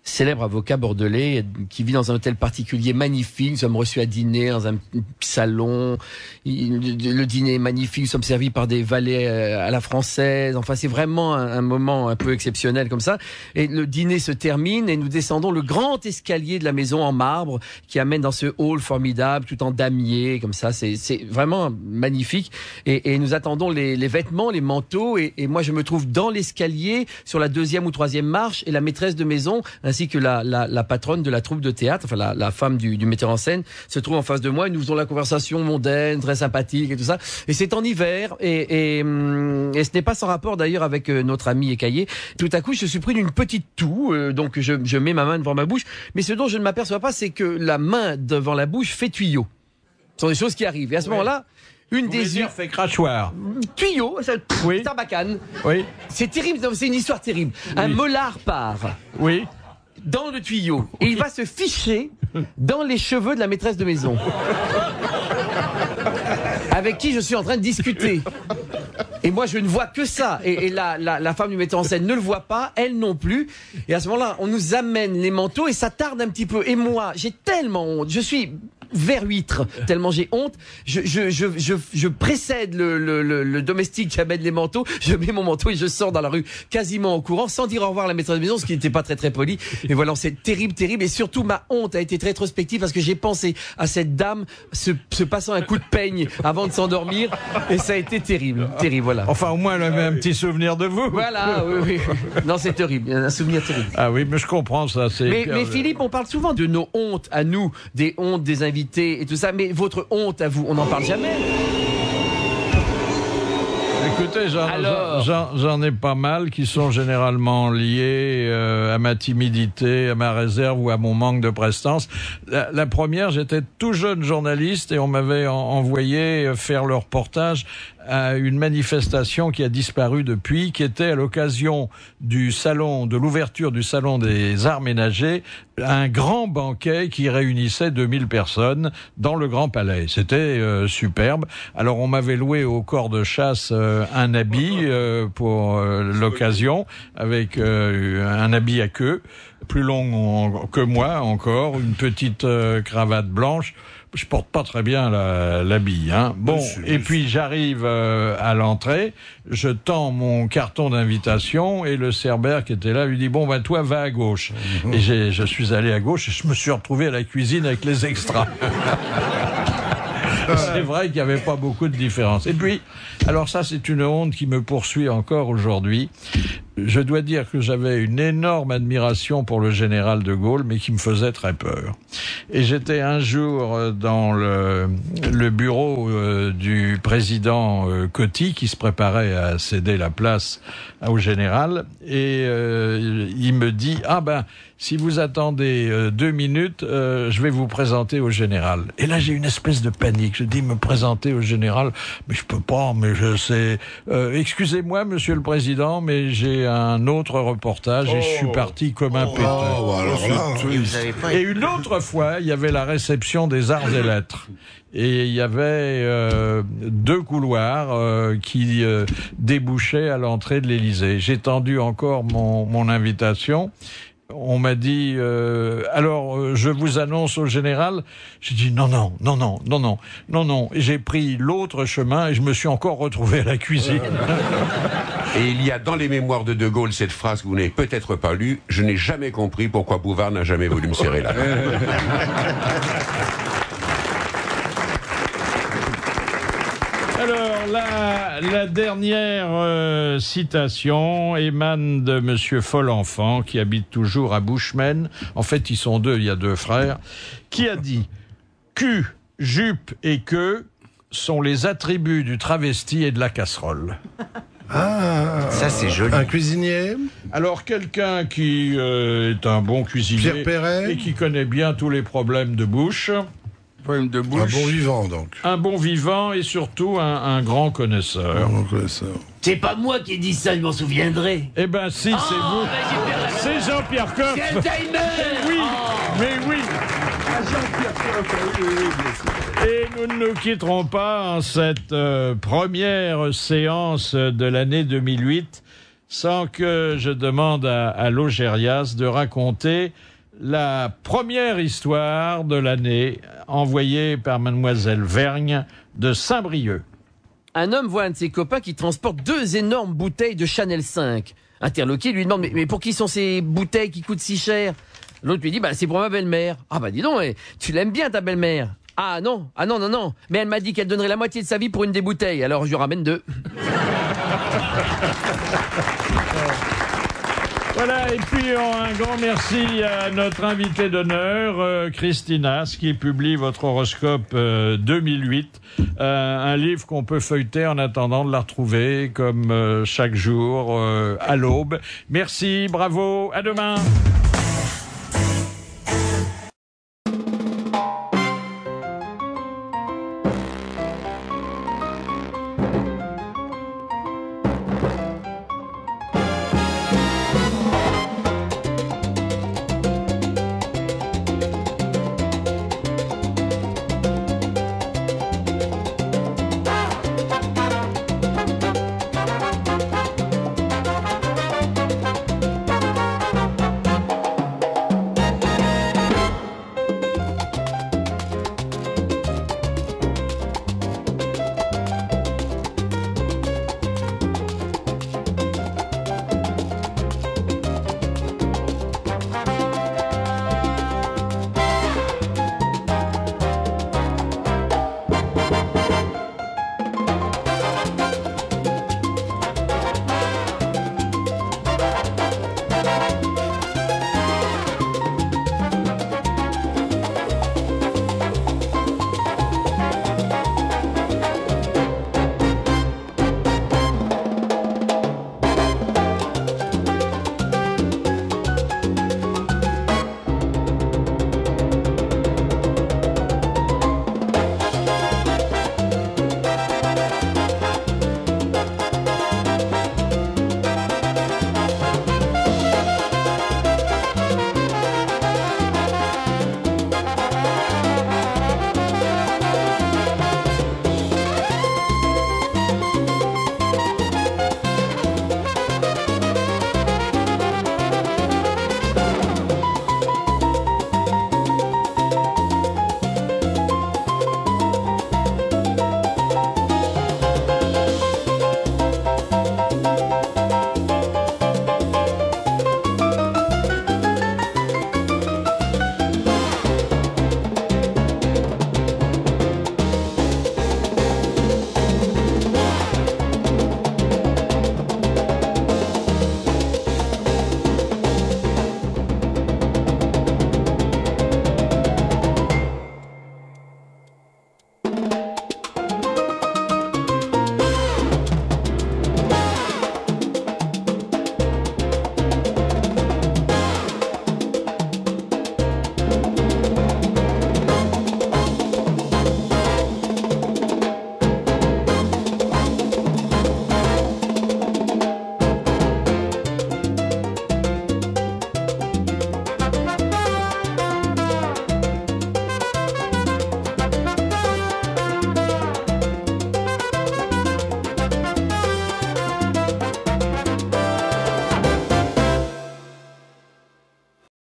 célèbre avocat bordelais qui vit dans un hôtel particulier magnifique. Nous sommes reçus à dîner dans un salon. Le dîner est magnifique. Nous sommes servis par des valets à la française. Enfin, c'est vraiment un moment un peu exceptionnel comme ça. Et le dîner se termine et nous descendons le grand escalier de la maison en marbre qui amène dans ce hall formidable, tout en damier, comme ça. C'est vraiment magnifique. Et nous attendons les vêtements, les manteaux. Et moi, je me trouve dans l'escalier sur la 2e ou 3e marche et la maîtresse de maison ainsi que la patronne de la troupe de théâtre, enfin la femme du metteur en scène, se trouve en face de moi et nous faisons la conversation mondaine, très sympathique et tout ça. Et c'est en hiver et ce n'est pas sans rapport d'ailleurs avec notre ami écaillé. Tout à coup, je suis pris d'une petite toux, donc je mets ma main devant ma bouche. Mais ce dont je ne m'aperçois pas, c'est que la main devant la bouche fait tuyau. Ce sont des choses qui arrivent. Et à ce moment-là, une des yeux fait crachoir. Tuyau, Sarbacane. Oui. C'est terrible, c'est une histoire terrible. Oui. Un molar part. Oui. Dans le tuyau. Et il va se ficher dans les cheveux de la maîtresse de maison. Avec qui je suis en train de discuter. Et moi, je ne vois que ça. Et la femme du metteur en scène ne le voit pas, elle non plus. Et à ce moment-là, on nous amène les manteaux et ça tarde un petit peu. Et moi, j'ai tellement honte. Je suis ver huître, tellement j'ai honte. Je précède le domestique qui amène les manteaux, je mets mon manteau et je sors dans la rue quasiment en courant, sans dire au revoir à la maîtresse de maison, ce qui n'était pas très très poli. Et voilà, c'est terrible, terrible. Et surtout, ma honte a été très rétrospective parce que j'ai pensé à cette dame se passant un coup de peigne avant de s'endormir. Et ça a été terrible, terrible, voilà. Enfin, au moins, elle avait un petit souvenir de vous. Voilà, oui. Non, c'est terrible, un souvenir terrible. Ah oui, mais je comprends ça. Mais Philippe, on parle souvent de nos hontes à nous, des hontes des invités et tout ça, mais votre honte à vous, on n'en parle jamais. Écoutez, j'en ai pas mal qui sont généralement liés à ma timidité, à ma réserve ou à mon manque de prestance. La première, j'étais tout jeune journaliste et on m'avait envoyé faire le reportage à une manifestation qui a disparu depuis, qui était à l'occasion de l'ouverture du salon des arts ménagers, un grand banquet qui réunissait 2000 personnes dans le Grand Palais. C'était superbe. Alors on m'avait loué au corps de chasse un habit pour l'occasion, avec un habit à queue, plus long que moi encore, une petite cravate blanche. Je porte pas très bien l'habit, hein. Bon, et puis j'arrive à l'entrée, je tends mon carton d'invitation et le cerbère qui était là lui dit bon ben toi va à gauche. Et je suis allé à gauche et je me suis retrouvé à la cuisine avec les extras. C'est vrai qu'il n'y avait pas beaucoup de différence. Et puis, alors ça c'est une honte qui me poursuit encore aujourd'hui. Je dois dire que j'avais une énorme admiration pour le général de Gaulle, mais qui me faisait très peur. Et j'étais un jour dans le bureau du président Coty, qui se préparait à céder la place au général, et il me dit « Ah ben, si vous attendez 2 minutes, je vais vous présenter au général. » Et là, j'ai une espèce de panique. Je dis « Me présenter au général, mais je peux pas, mais je sais... excusez-moi, monsieur le président, mais j'ai un autre reportage et je suis parti comme un pétard. Et une autre fois, il y avait la réception des arts et lettres. Et il y avait 2 couloirs qui débouchaient à l'entrée de l'Élysée. J'ai tendu encore mon invitation. On m'a dit alors je vous annonce au général. J'ai dit non. Et j'ai pris l'autre chemin et je me suis encore retrouvé à la cuisine. Et il y a dans les mémoires de Gaulle cette phrase que vous n'avez peut-être pas lue: je n'ai jamais compris pourquoi Bouvard n'a jamais voulu me serrer la main. Alors, la dernière citation émane de Monsieur Folenfant, qui habite toujours à Buchmen. En fait, ils sont 2, il y a 2 frères, qui a dit « Cul, jupe et queue sont les attributs du travesti et de la casserole. » Ah, ça c'est joli. Un cuisinier? Alors quelqu'un qui est un bon cuisinier Pierre Perret, et qui connaît bien tous les problèmes de bouche. Un bon vivant donc. Un bon vivant et surtout un grand connaisseur. C'est pas moi qui ai dit ça, je m'en souviendrai. Eh ben si, c'est vous. C'est Jean-Pierre Coff. C'est Alzheimer. Oui, mais oui. Jean-Pierre Coff, Et nous ne nous quitterons pas en cette première séance de l'année 2008 sans que je demande à Logérias de raconter la première histoire de l'année envoyée par mademoiselle Vergne de Saint-Brieuc. Un homme voit un de ses copains qui transporte 2 énormes bouteilles de Chanel 5. Interloqué lui demande mais pour qui sont ces bouteilles qui coûtent si cher? L'autre lui dit c'est pour ma belle-mère. Ah dis donc, tu l'aimes bien ta belle-mère? Ah non, mais elle m'a dit qu'elle donnerait la moitié de sa vie pour une des bouteilles, alors je lui ramène 2. Voilà, et puis un grand merci à notre invité d'honneur, Christinas, qui publie votre horoscope 2008, un livre qu'on peut feuilleter en attendant de la retrouver, comme chaque jour, à l'aube. Merci, bravo, à demain.